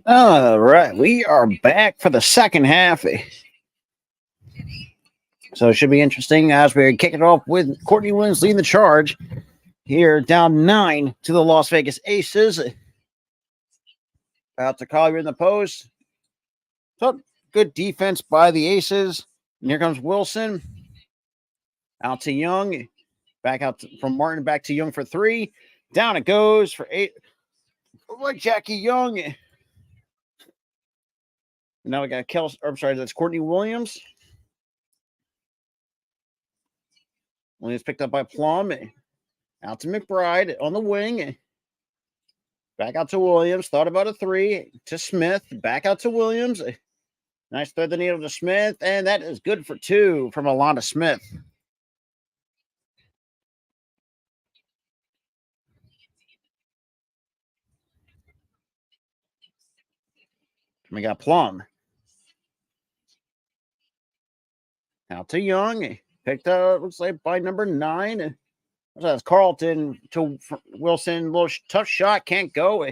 All right, we are back for the second half. So it should be interesting as we kick it off with Courtney Williams leading the charge here, down 9 to the Las Vegas Aces. Out to Collier in the post. So good defense by the Aces. And here comes Wilson. Out to Young. Back out from Martin, back to Young for 3. Down it goes for 8. Like Jackie Young. Now we got that's Courtney Williams. Williams picked up by Plum. Out to McBride on the wing. Back out to Williams. Thought about a 3 to Smith. Back out to Williams. Nice thread the needle to Smith. And that is good for 2 from Alana Smith. We got Plum. Out to Young. Picked up, looks like, by number 9. That's Carlton to Wilson. Little tough shot. Can't go.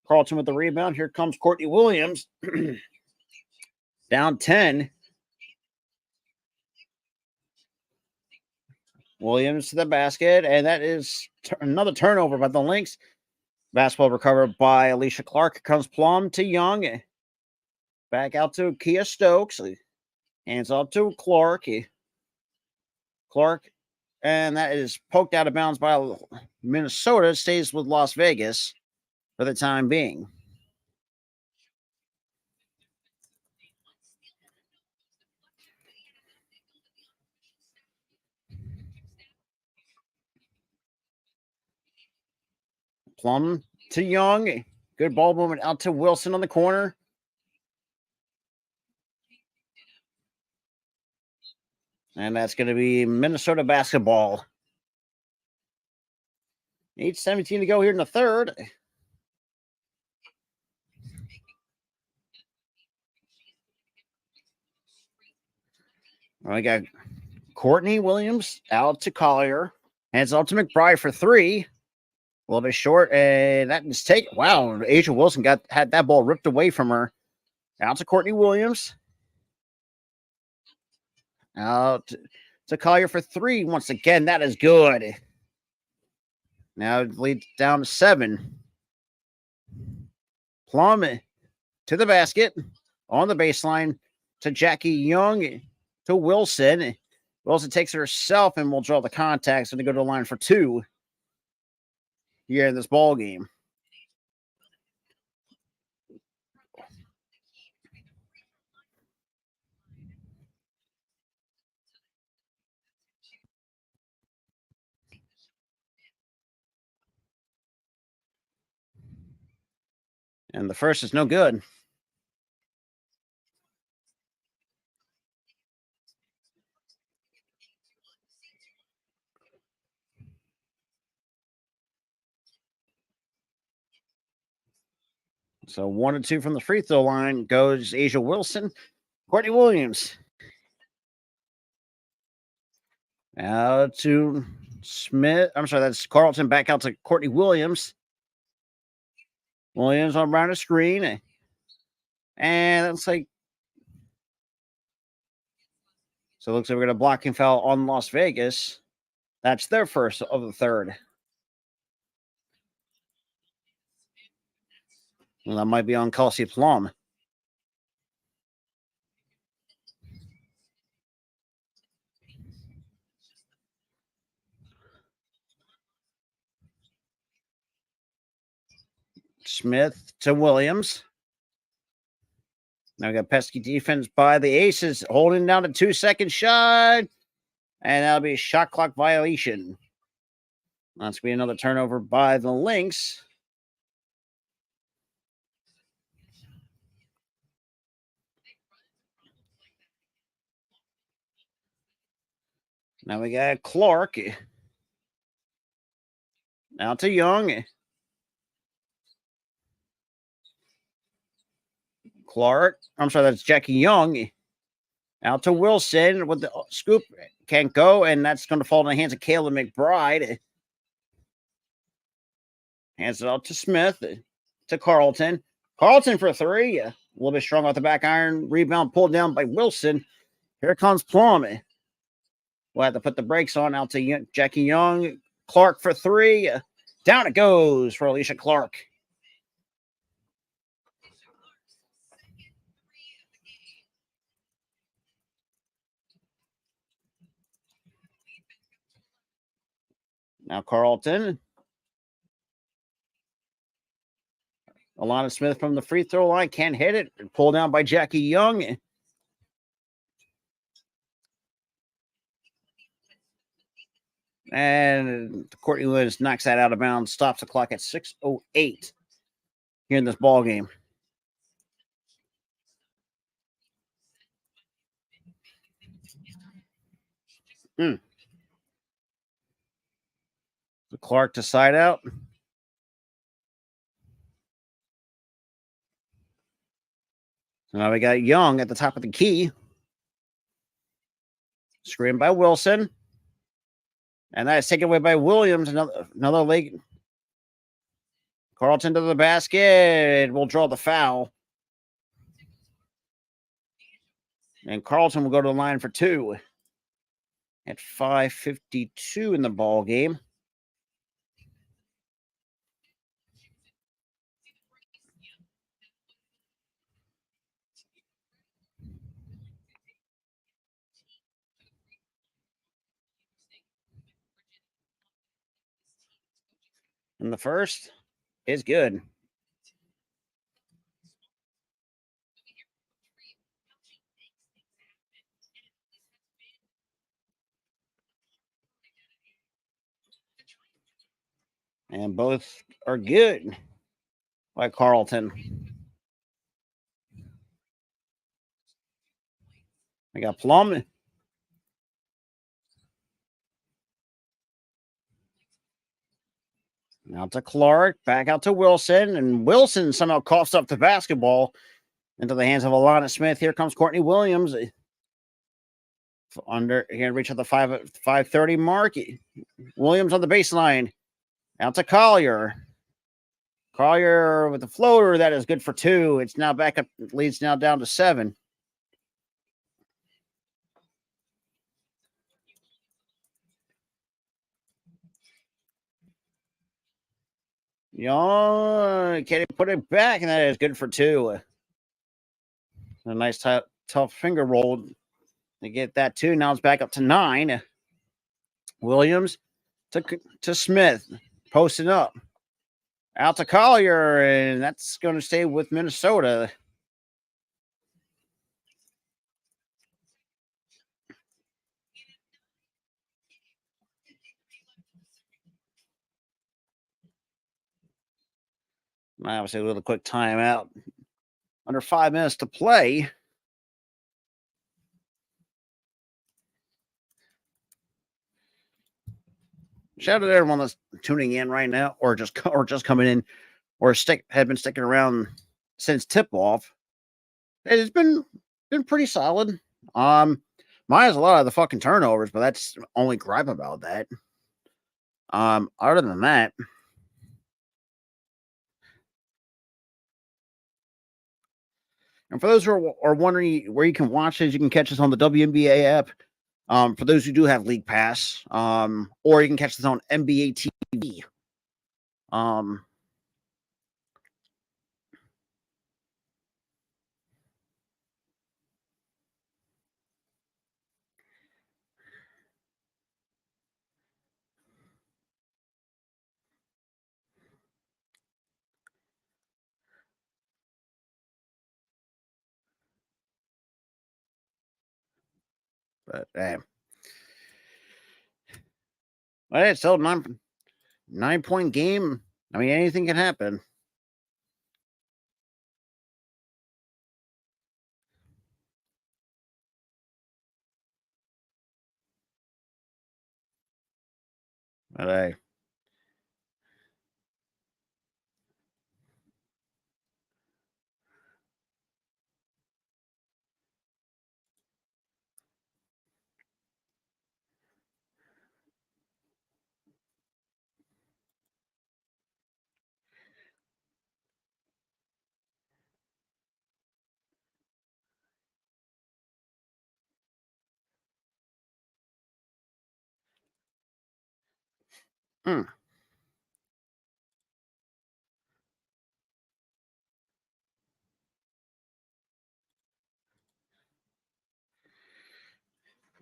Carlton with the rebound. Here comes Courtney Williams. Down 10. Williams to the basket. And that is another turnover by the Lynx. Basketball recovered by Alicia Clark. Comes Plum to Young. Back out to Kia Stokes. Hands off to Clark. And that is poked out of bounds by Minnesota. Stays with Las Vegas for the time being. Plum to Young. Good ball movement out to Wilson on the corner. And that's going to be Minnesota basketball. 8:17 to go here in the third. We got Courtney Williams out to Collier. Hands off to McBride for 3. A little bit short. And that is taken. Wow. Asia Wilson had that ball ripped away from her. Out to Courtney Williams. Out to Collier for 3 once again. That is good. Now it leads down to 7. Plum to the basket on the baseline to Jackie Young to Wilson. Wilson takes it herself and will draw the contact. So to go to the line for 2 here in this ball game. And the first is no good. So 1 and 2 from the free throw line goes Asia Wilson. Courtney Williams. Out to Smith. I'm sorry, that's Carlton back out to Courtney Williams. Williams on around the screen. And it's like, so it looks like we're going to blocking foul on Las Vegas. That's their first of the third. Well, that might be on Kelsey Plum. Smith to Williams. Now we got pesky defense by the Aces, holding down a 2-second shot. And that'll be a shot clock violation. That's going to be another turnover by the Lynx. Now we got Clark. Now to Young. Clark. I'm sorry, that's Jackie Young. Out to Wilson with the scoop. Can't go, and that's going to fall in the hands of Kayla McBride. Hands it out to Smith, to Carlton. Carlton for three. A little bit strong off the back iron. Rebound pulled down by Wilson. Here comes Plum. We'll have to put the brakes on out to Jackie Young. Clark for three. Down it goes for Alicia Clark. Now Carlton. Alana Smith from the free throw line can't hit it. Pulled down by Jackie Young. And Courtney Lewis knocks that out of bounds, stops the clock at 6:08 here in this ball game. The Clark to side out. So now we got Young at the top of the key. Screen by Wilson. And that is taken away by Williams. Another leg. Carlton to the basket. Will draw the foul. And Carlton will go to the line for two at 5:52 in the ball game. And the first is good. And both are good by Carlton. I got Plum. Out to Clark, back out to Wilson, and Wilson somehow coughs up the basketball into the hands of Alana Smith. Here comes Courtney Williams. Under here, reach at the 5:30 mark. Williams on the baseline. Out to Collier. Collier with the floater. That is good for two. It's now back up, leads now down to 7. Young, can he put it back? And that is good for two. A nice tough finger roll to get that two. Now it's back up to 9. Williams to Smith, posting up. Out to Collier, and that's going to stay with Minnesota. Obviously, a little quick timeout. Under 5 minutes to play. Shout out to everyone that's tuning in right now, or just coming in, or have been sticking around since tip off. It's been pretty solid. Mine has a lot of the fucking turnovers, but that's only gripe about that. Other than that, and for those who are wondering where you can watch this, you can catch us on the WNBA app. For those who do have League Pass, or you can catch this on NBA TV. But it's still 9-point game. I mean, anything can happen. But Mm.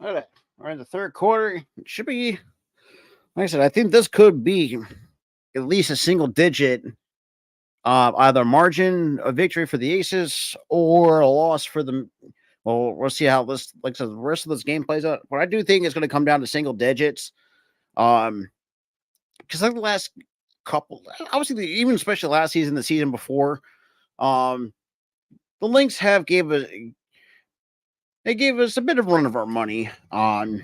All right. We're in the third quarter. It should be, like I said, I think this could be at least a single digit, either margin of victory for the Aces or a loss for the. Well, we'll see how this, like I said, the rest of this game plays out. What I do think is going to come down to single digits. Because like the last couple, obviously, even especially last season, the season before, um, the Lynx have they gave us a bit of run of our money. But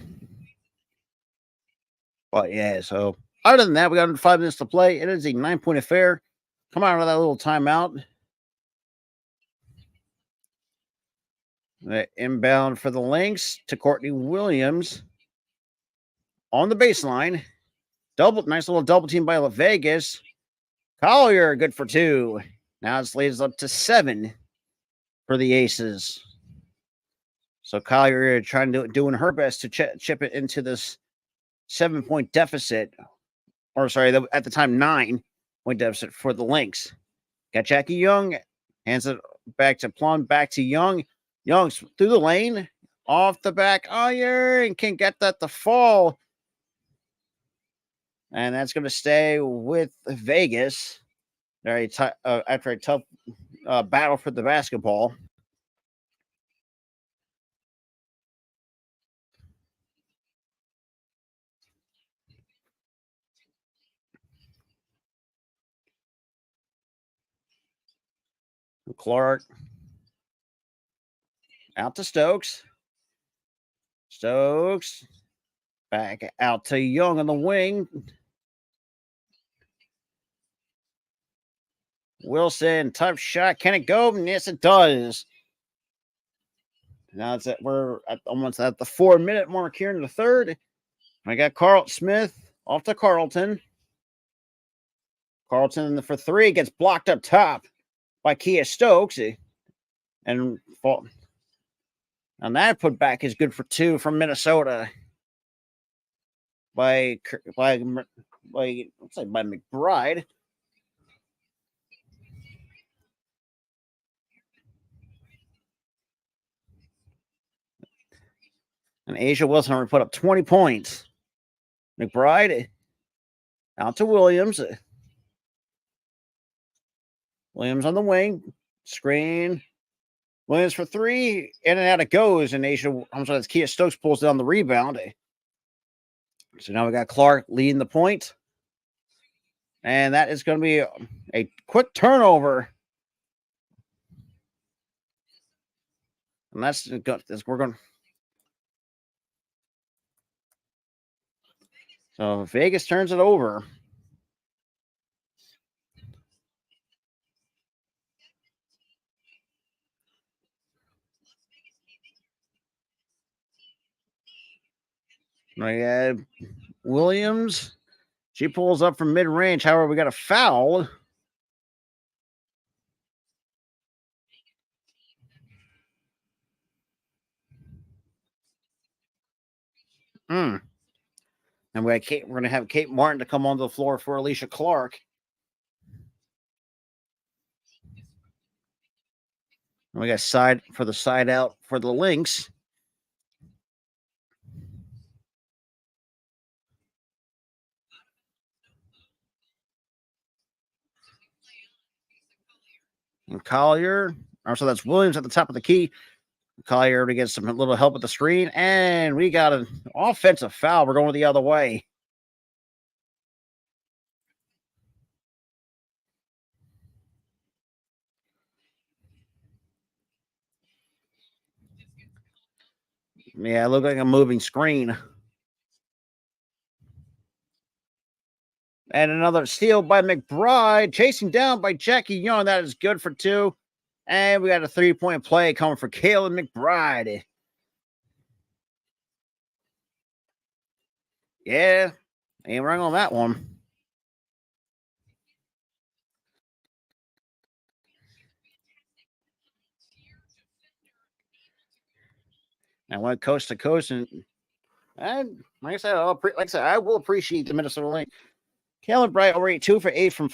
yeah, so other than that, we got under 5 minutes to play. It is a 9-point affair. Come out of that little timeout. Inbound for the Lynx to Courtney Williams on the baseline. Nice little double team by La Vegas. Collier, good for 2. Now it's leads up to 7 for the Aces. So Collier doing her best to chip it into this 7-point deficit, or sorry, at the time 9-point deficit for the Lynx. Got Jackie Young, hands it back to Plum, back to Young. Young's through the lane, off the back iron, can't get that to fall. And that's going to stay with Vegas. After a tough battle for the basketball. Clark out to Stokes. Stokes back out to Young on the wing. Wilson, tough shot. Can it go? Yes, it does. Now we're almost at the 4-minute mark here in the third. I got Carl Smith off to Carlton. Carlton for 3 gets blocked up top by Kia Stokes. And that put back is good for 2 from Minnesota by McBride. And Asia Wilson put up 20 points. McBride out to Williams. Williams on the wing. Screen. Williams for 3. In and out it goes. And that's Kia Stokes pulls down the rebound. So now we got Clark leading the point. And that is going to be a quick turnover. And we're going. So Vegas turns it over. Williams. She pulls up from mid-range. However, we got a foul. And we're going to have Kate Martin to come onto the floor for Alicia Clark. And we got side out for the Lynx. And Collier. So that's Williams at the top of the key. Collier to get some little help with the screen. And we got an offensive foul. We're going the other way. Yeah, it looked like a moving screen. And another steal by McBride. Chasing down by Jackie Young. That is good for 2. And we got a 3-point play coming for Kayla McBride. Yeah, ain't wrong on that one. I went coast to coast, and like I said, I will appreciate the Minnesota Lynx. Caleb Bright already 2 for 8 from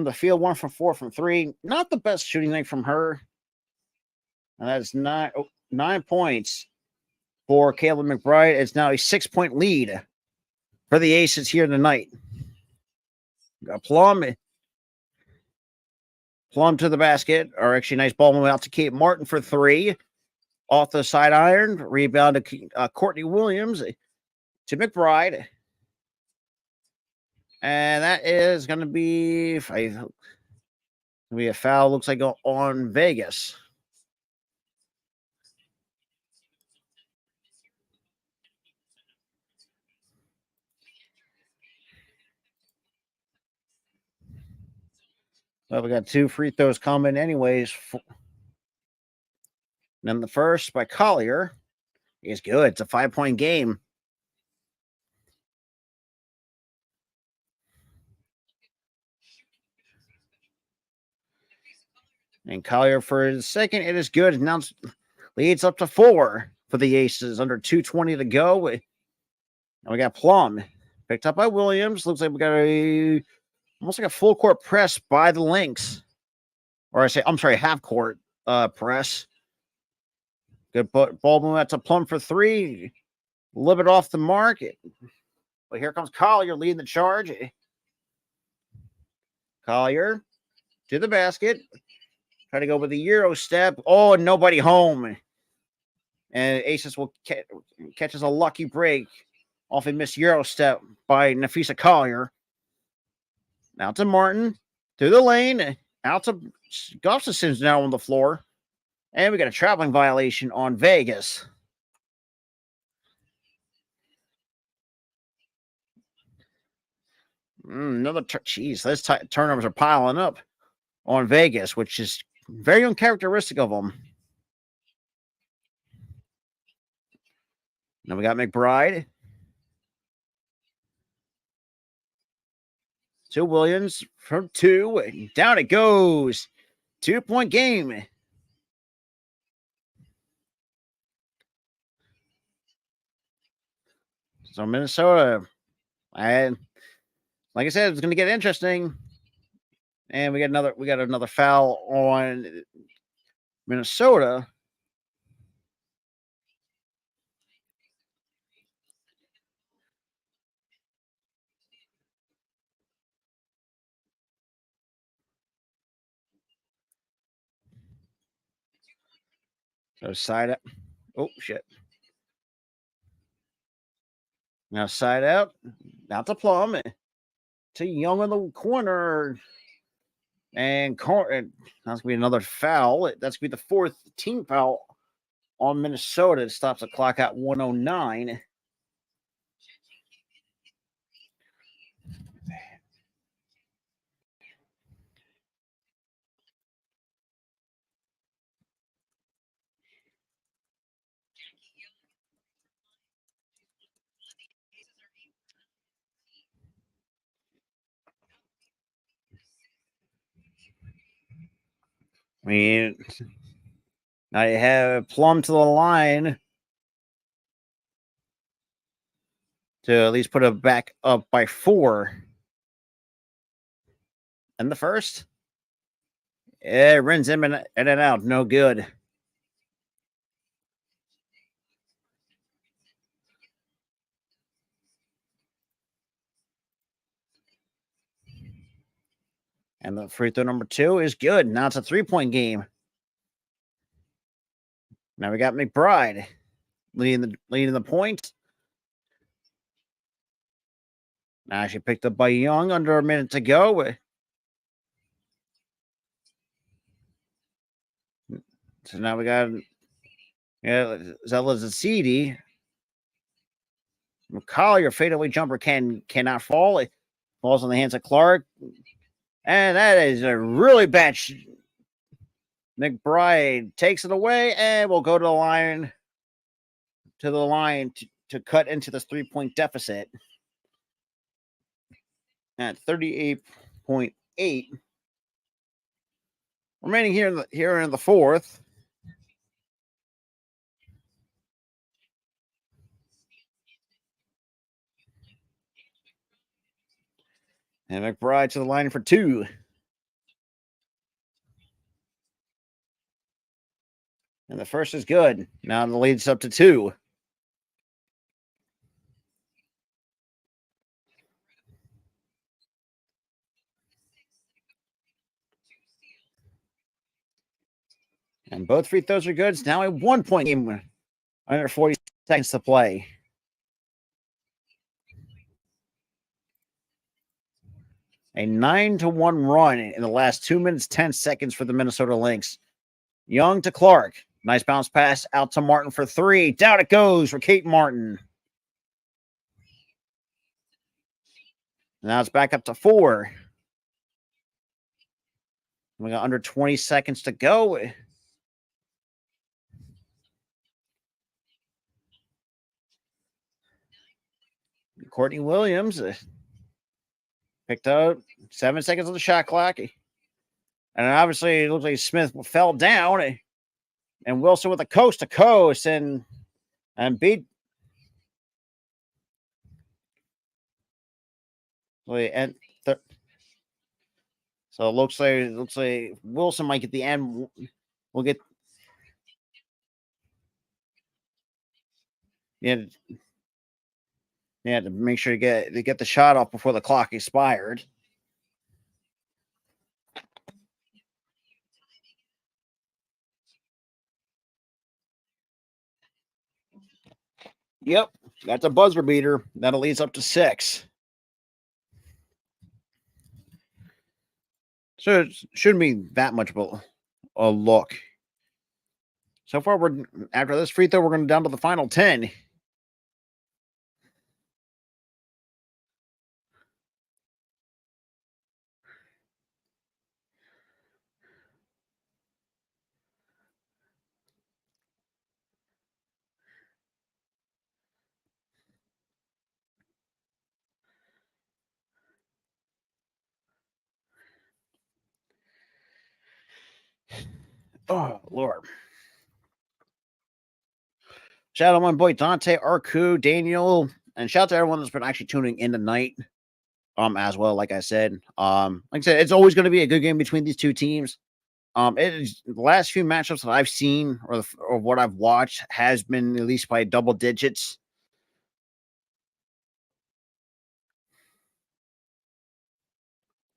the field, 1 for 4 from 3. Not the best shooting night from her. And that's 9 points for Caleb McBride. It's now a 6-point lead for the Aces here tonight. Got Plum to the basket, or actually nice ball move out to Kate Martin for 3. Off the side iron, rebound to Courtney Williams to McBride. And that is going to be a foul, looks like, on Vegas. Well, we got 2 free throws coming anyways. And then the first by Collier is good. It's a 5-point game. And Collier for the second, it is good. Now leads up to 4 for the Aces. Under 2:20 to go. And we got Plum picked up by Williams. Looks like we got almost like a full court press by the Lynx. Or I'm sorry, half court press. Good ball move out to Plum for 3. A little bit off the mark. But here comes Collier leading the charge. Collier to the basket. Try to go with the Euro step. Oh, nobody home. And Aces will catches a lucky break off a missed Euro step by Nafisa Collier. Now to Martin. Through the lane. Out to Gustafson's now on the floor. And we got a traveling violation on Vegas. Another jeez, those turnovers are piling up on Vegas, which is very uncharacteristic of them. Now we got McBride. To Williams from 2. Down it goes. 2-point game. So Minnesota, and like I said, it's going to get interesting. And we got another foul on Minnesota. So side up. Oh shit. Now side out. Out to Plum. To Young in the corner. And that's going to be another foul. That's going to be the 4th team foul on Minnesota. It stops the clock at 109. I mean, now you have Plum to the line to at least put it back up by 4. And the first, it runs in and out. No good. And the free throw number 2 is good. Now it's a 3-point game. Now we got McBride leading the point. Now she picked up by Young under a minute to go. So now we got Zella's a CD. Collier fadeaway jumper cannot fall. It falls on the hands of Clark. And that is a really bad. McBride takes it away and will go to the line to cut into this 3-point deficit at 38.8. Remaining here in the 4th. And McBride to the line for 2. And the first is good. Now the lead's up to 2. And both free throws are good. It's now a 1-point game. Under 40 seconds to play. A 9-1 run in the last 2 minutes, 10 seconds for the Minnesota Lynx. Young to Clark. Nice bounce pass out to Martin for 3. Down it goes for Kate Martin. Now it's back up to 4. We got under 20 seconds to go. Courtney Williams picked up 7 seconds on the shot clock. And obviously, it looks like Smith fell down. And Wilson with a coast to coast and beat. And so it looks like Wilson might get the end. We'll get. Yeah, to make sure to get the shot off before the clock expired. Yep, that's a buzzer beater. That'll lead us up to 6. So it shouldn't be that much of a look. So far, we're after this free throw, we're going down to the final 10. Oh, Lord. Shout out to my boy Dante, Arku, Daniel, and shout out to everyone that's been actually tuning in tonight. As well, like I said. It's always going to be a good game between these two teams. It is the last few matchups that I've seen or what I've watched has been at least by double digits.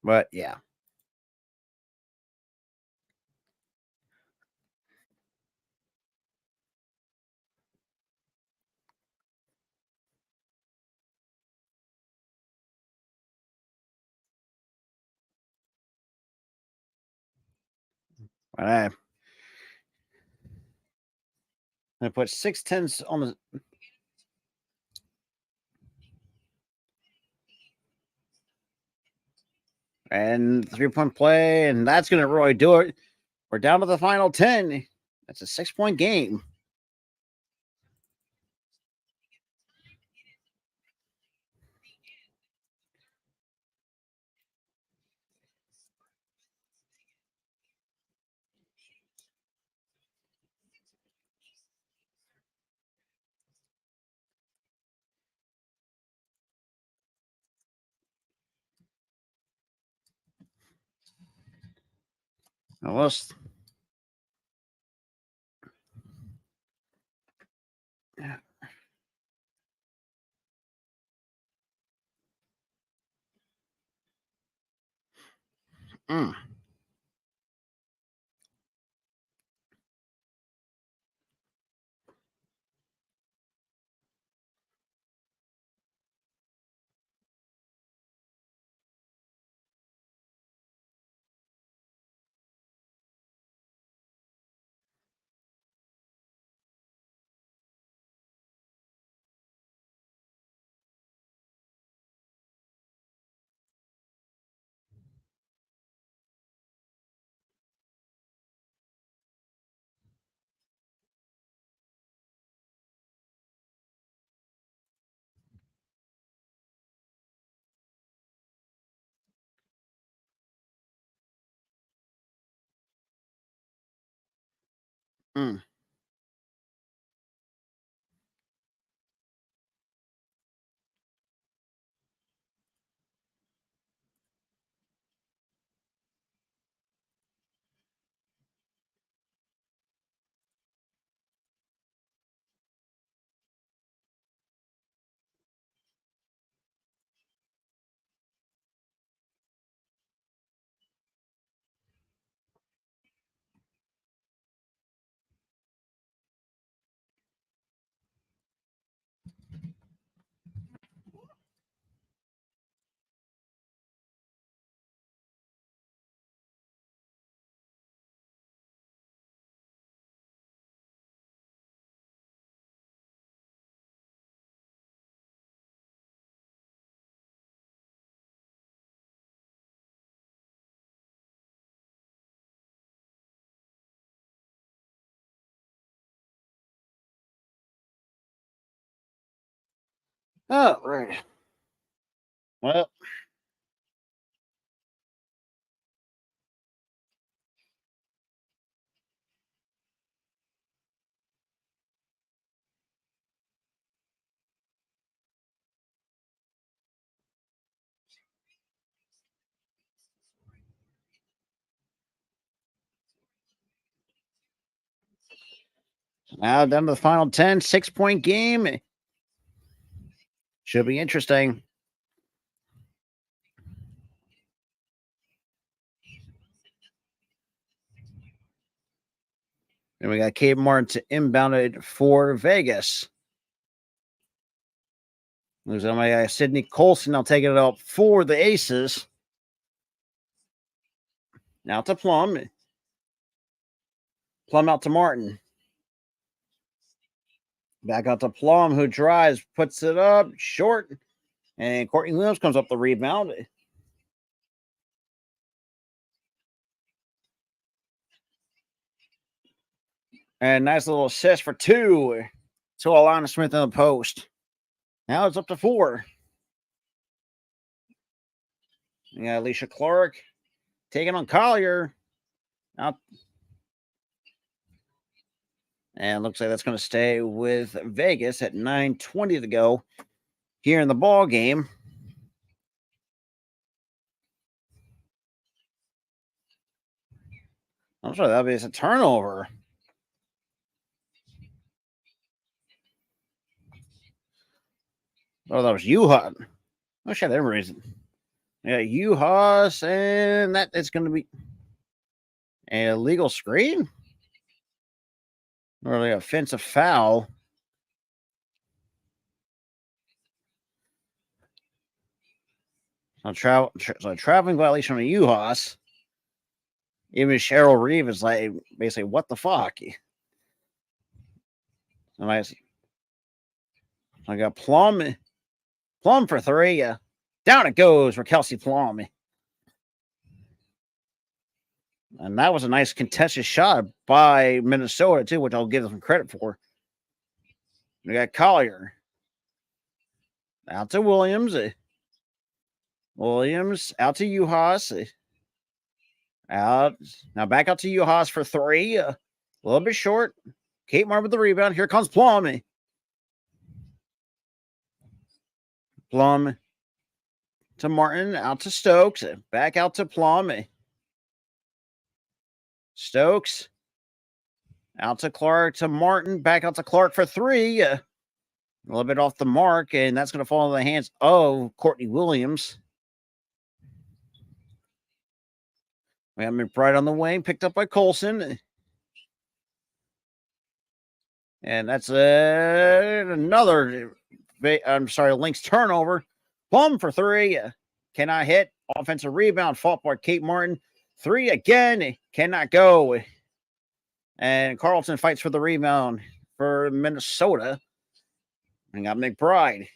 But yeah. I put 6 tenths on the. And 3-point play, and that's going to really do it. We're down to the final 10. That's a 6-point game. Almost. Yeah. Mm. Mm. Oh, right. Well, now down to the final 10, 6-point game. Should be interesting. And we got Kate Martin to inbound it for Vegas. Losing on my guy Sydney Colson. Now taking it up for the Aces. Now to Plum. Plum out to Martin. Back out to Plum, who drives, puts it up short. And Courtney Williams comes up the rebound. And nice little assist for two to Alana Smith in the post. Now it's up to 4. We got Alicia Clark taking on Collier. Out. And looks like that's going to stay with Vegas at 9:20 to go here in the ball game. I'm sorry, that'll be a turnover. Oh, that was Uhas. Oh, shit, that reason. Yeah, Uhas, and that is going to be a illegal screen or the offensive foul. So traveling violation on Uhas. Even Cheryl Reeve is like basically, what the fuck? I got Plum for 3. Down it goes for Kelsey Plum. And that was a nice contested shot by Minnesota, too, which I'll give them credit for. We got Collier. Out to Williams. Williams out to Uhas. Out. Now back out to Uhas for 3. A little bit short. Kate Martin with the rebound. Here comes Plum. Plum to Martin. Out to Stokes. Back out to Plum. Stokes. Out to Clark to Martin. Back out to Clark for 3. A little bit off the mark. And that's going to fall in the hands of Courtney Williams. We have McBride on the wing, picked up by Colson. And that's another, Lynx turnover. Plum for 3. Cannot hit. Offensive rebound, fought by Kate Martin. 3 again. Cannot go. And Carlton fights for the rebound for Minnesota. And got McBride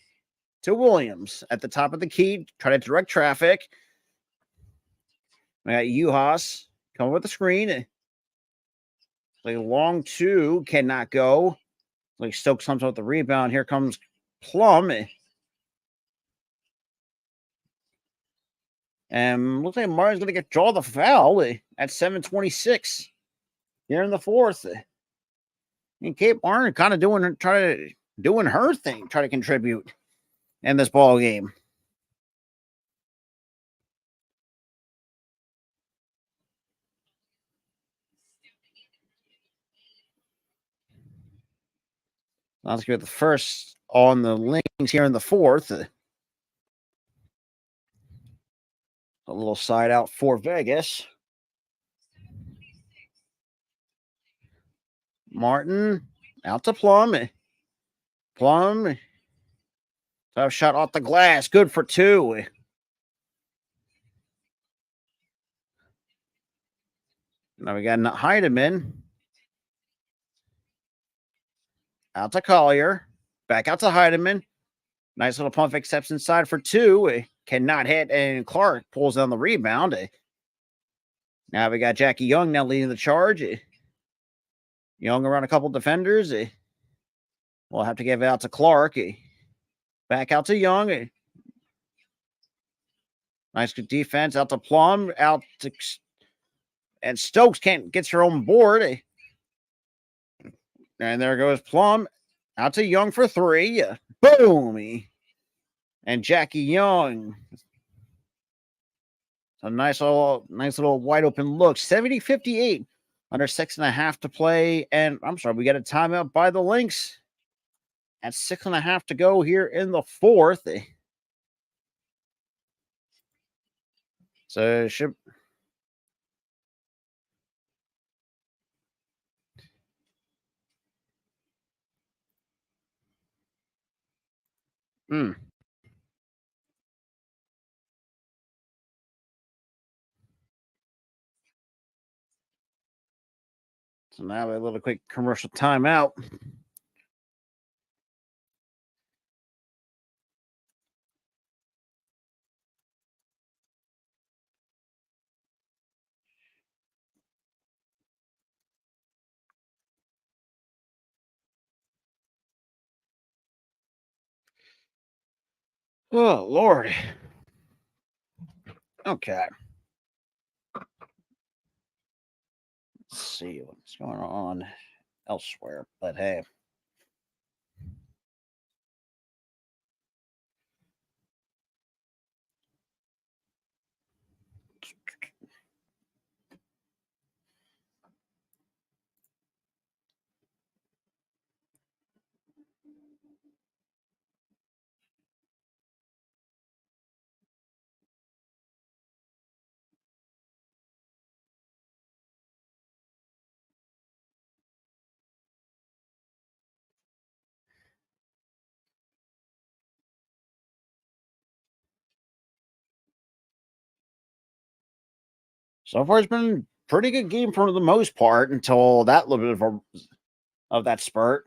to Williams at the top of the key. Try to direct traffic. We got Uhas coming with the screen. Like long 2 cannot go. Like Stokes comes out with the rebound. Here comes Plum. And looks like Martin's going to draw the foul at 7:26 here in the 4th. And Kate Martin kind of doing her thing, try to contribute in this ball game. Let's get the first on the Lynx here in the 4th. A little side out for Vegas. Martin out to Plum. Plum. Tough shot off the glass. Good for 2. Now we got Heidemann. Out to Collier. Back out to Heidemann. Nice little pump fake steps inside for 2. Cannot hit. And Clark pulls down the rebound. Now we got Jackie Young now leading the charge. Young around a couple defenders. We'll have to give it out to Clark. Back out to Young. Nice good defense. Out to Plum. Out to... And Stokes gets her own board. And there goes Plum. Out to Young for 3. Boom. And Jackie Young. A nice little wide open look. 70-58. Under 6.5 to play. And I'm sorry, we got a timeout by the Lynx. At 6.5 to go here in the 4th. So it should... So now a little quick commercial timeout. Oh, Lord. Okay. Let's see what's going on elsewhere. But hey. So far, it's been a pretty good game for the most part until that little bit of that spurt.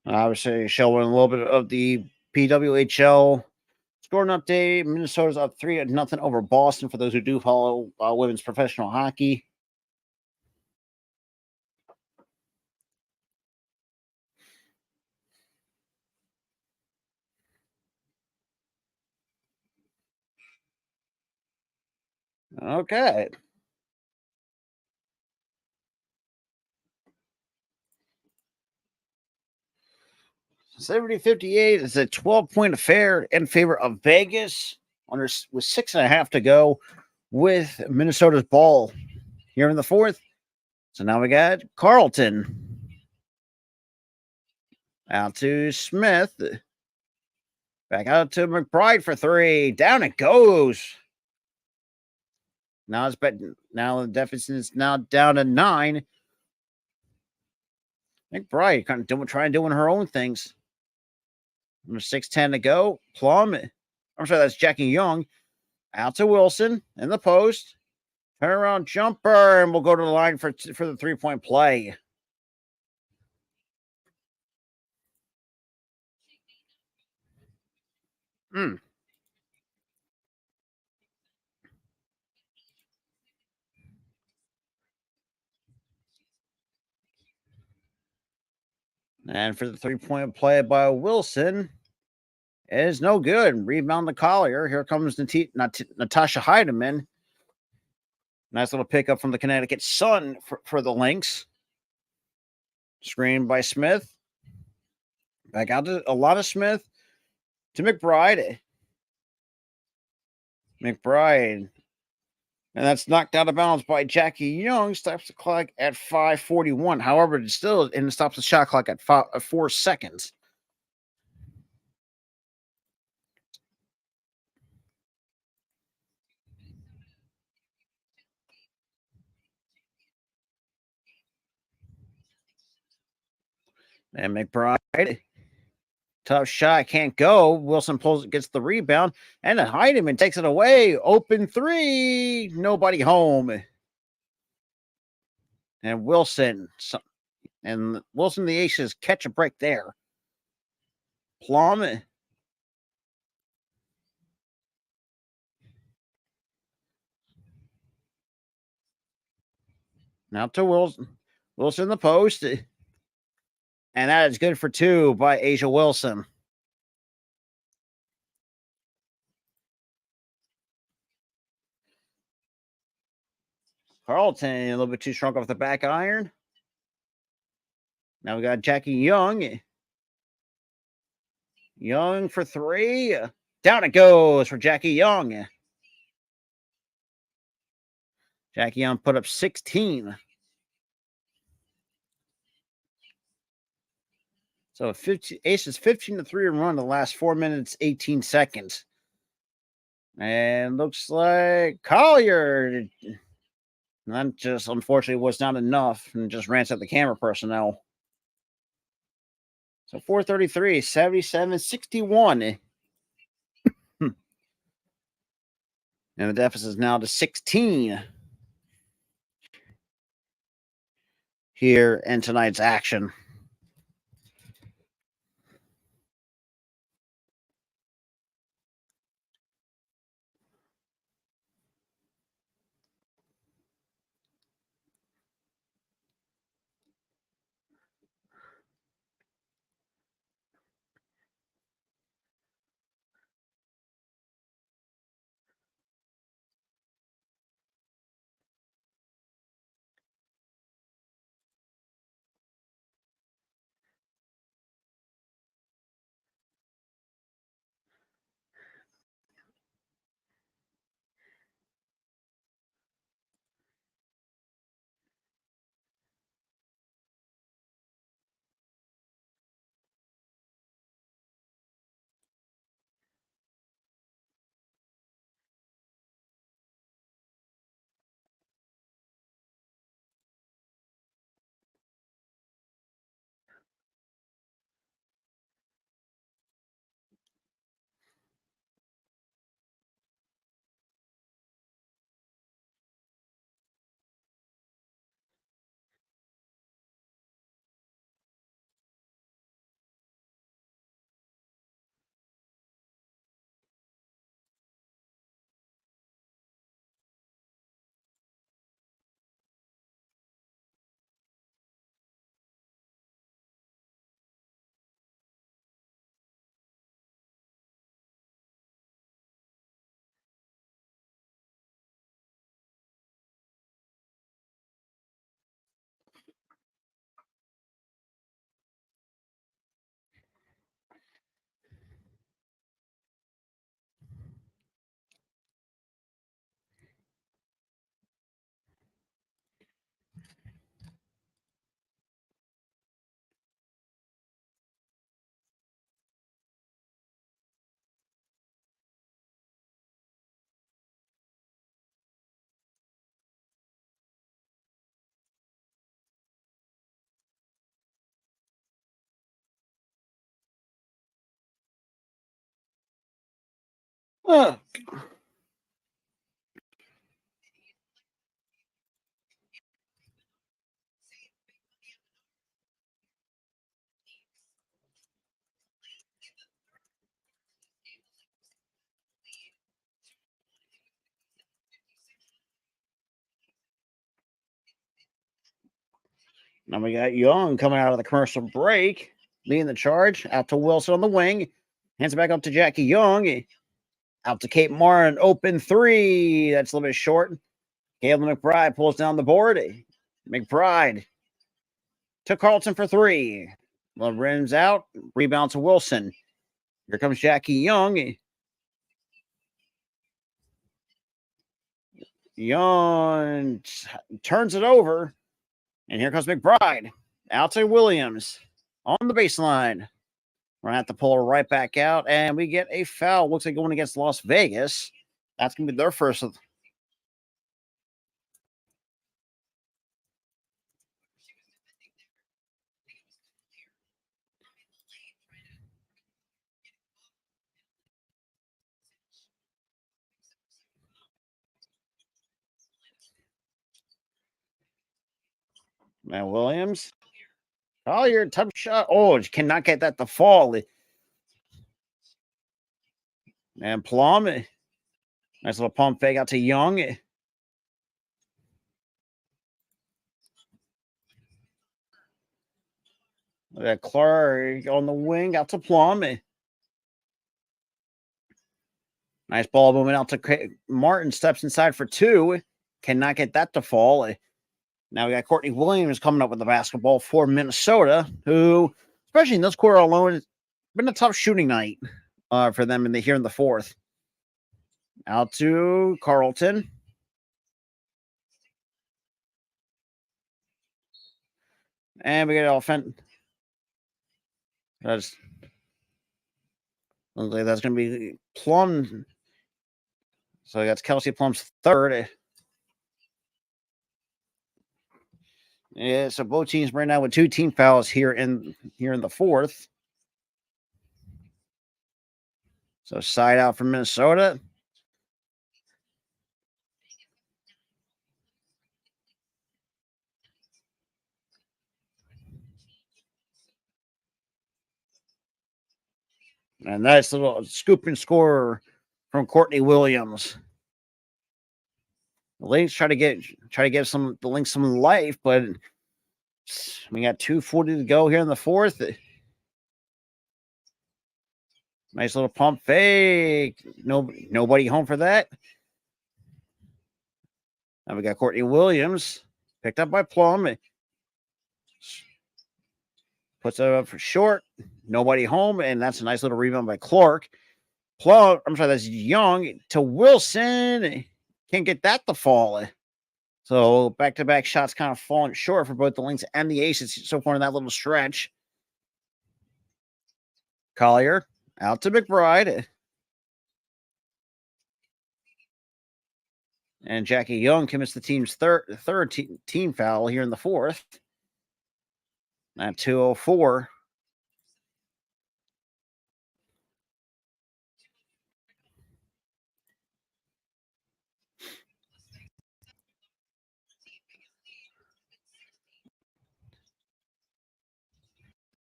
Obviously, showing a little bit of the PWHL scoring update. Minnesota's up 3-0 over Boston for those who do follow women's professional hockey. Okay. 70-58 is a 12-point affair in favor of Vegas with 6.5 to go with Minnesota's ball here in the 4th. So now we got Carlton out to Smith. Back out to McBride for 3. Down it goes. Now the deficit is now down to 9. McBride kind of trying doing her own things. 6:10 to go. Plum. I'm sorry, that's Jackie Young. Out to Wilson in the post. Turnaround jumper, and we'll go to the line for the 3-point play. And for the 3-point play by Wilson, it is no good. Rebound to Collier. Here comes Natasha Heidemann. Nice little pickup from the Connecticut Sun for the Lynx. Screen by Smith. Back out to a lot of Smith to McBride. McBride. And that's knocked out of bounds by Jackie Young. Stops the clock at 5:41. However, it stops the shot clock at 4 seconds. And McBride Tough shot, can't go. Wilson gets the rebound, and then Heineman takes it away. Open three, nobody home. And Wilson, the Aces catch a break there. Plum. Now to Wilson. Wilson the post. And that is good for two by Asia Wilson. Carlton a little bit too strong off the back iron. Now we got Jackie Young. Young for three. Down it goes for Jackie Young. Jackie Young put up 16. So Aces 15-3 and run the last 4 minutes, 18 seconds. And looks like Collier. That just unfortunately was not enough and just ran out the camera personnel. So 433, 77, 61. And the deficit is now to 16 here in tonight's action. Uh, Now we got Young coming out of the commercial break, leading the charge. Out to Wilson on the wing. Hands it back up to Jackie Young. Out to Kate Martin. Open three. That's a little bit short. Caitlin McBride pulls down the board. McBride to Carlton for three. Well, rims out. Rebound to Wilson. Here comes Jackie Young. Young turns it over. And here comes McBride. Out to Williams on the baseline. We're going to have to pull her right back out. And we get a foul. Looks like going against Las Vegas. That's going to be their first. And Williams. Collier, tough shot. Oh, cannot get that to fall. And Plum. Nice little pump fake out to Young. Look at Clark on the wing out to Plum. Nice ball moving out to Martin. Steps inside for two. Cannot get that to fall. Now we got Courtney Williams coming up with the basketball for Minnesota, who, especially in this quarter alone, it's been a tough shooting night for them here in the fourth. Out to Carlton. And we get offense. Looks like that's going to be Plum. So that's Kelsey Plum's third. Yeah, so both teams right now with 2 team fouls here in the fourth. So side out for Minnesota. And nice little scoop and score from Courtney Williams. The Lynx try to give the Lynx some life, but we got 2:40 to go here in the fourth. Nice little pump fake. Nobody home for that. Now we got Courtney Williams picked up by Plum. Puts it up for short. Nobody home, and that's a nice little rebound by Clark. Plum, I'm sorry, that's Young to Wilson. Can't get that to fall. So back-to-back shots kind of falling short for both the Lynx and the Aces so far in that little stretch. Collier out to McBride. And Jackie Young commits the team's third team foul here in the fourth. At 2:04.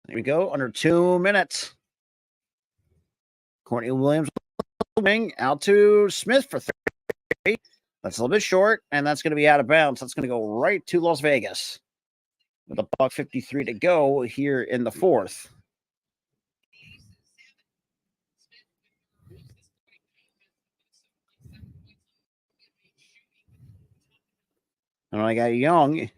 There we go. Under 2 minutes. Courtney Williams out to Smith for 3. That's a little bit short, and that's going to be out of bounds. That's going to go right to Las Vegas with a $1:53 to go here in the fourth. And I got Young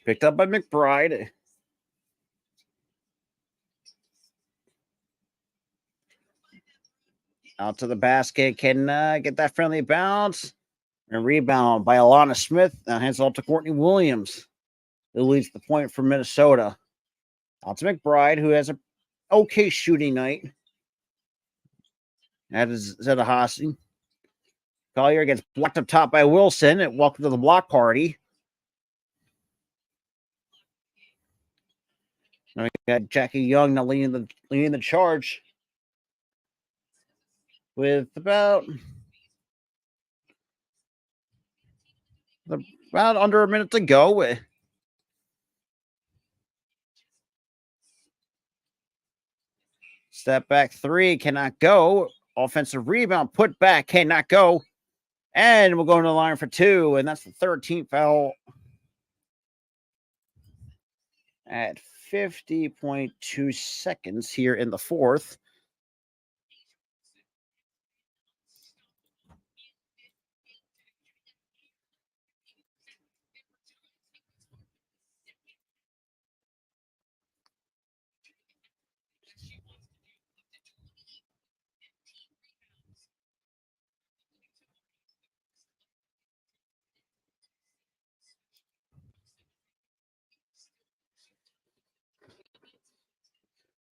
picked up by McBride. Out to the basket. Can get that friendly bounce. And rebound by Alana Smith. Now hands it off to Courtney Williams, who leads the point for Minnesota. Out to McBride, who has an okay shooting night. That is Zedahasi. Collier gets blocked up top by Wilson. And welcome to the block party. Now we got Jackie Young now leading the charge with about under a minute to go. Step back 3 cannot go. Offensive rebound put back cannot go. And we'll go to the line for 2, and that's the 13th foul at 50.2 seconds here in the fourth.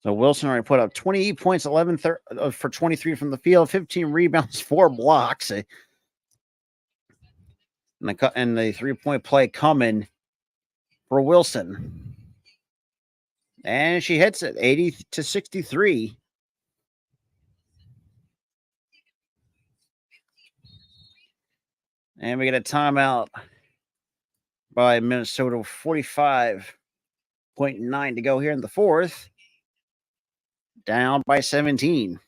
So Wilson already put up 28 points, 11 for 23 from the field, 15 rebounds, 4 blocks. And the 3-point play coming for Wilson. And she hits it 80-63. And we get a timeout by Minnesota. 45.9 to go here in the fourth. Down by 17.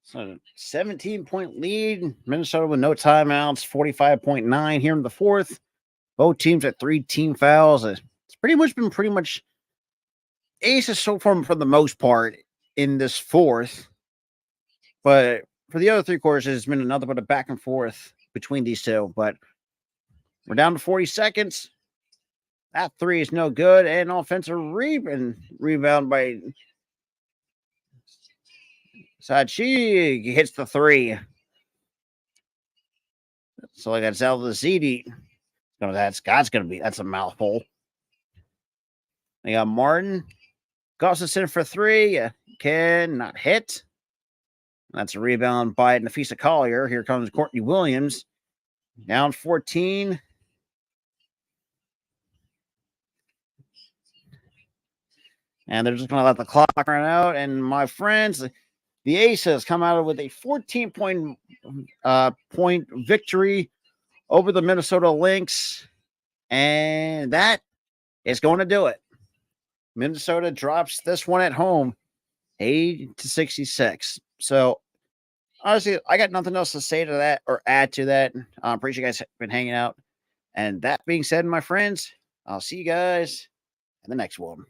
So 17-point lead. Minnesota with no timeouts. 45.9 here in the fourth. Both teams at 3 team fouls. It's been aces so far for the most part in this fourth. But for the other 3 quarters, it's been another bit of back and forth between these two. But we're down to 40 seconds. That 3 is no good. And offensive rebound by SeatGeek. He hits the 3. So I got Zelda ZD. That's a mouthful. I got Martin. Gosses in for 3. Cannot hit. That's a rebound by Nafisa Collier. Here comes Courtney Williams. Down 14. And they're just going to let the clock run out. And my friends, the Aces come out with a 14-point point victory over the Minnesota Lynx. And that is going to do it. Minnesota drops this one at home, 80-66. So, honestly, I got nothing else to say to that or add to that. I appreciate you guys have been hanging out. And that being said, my friends, I'll see you guys in the next one.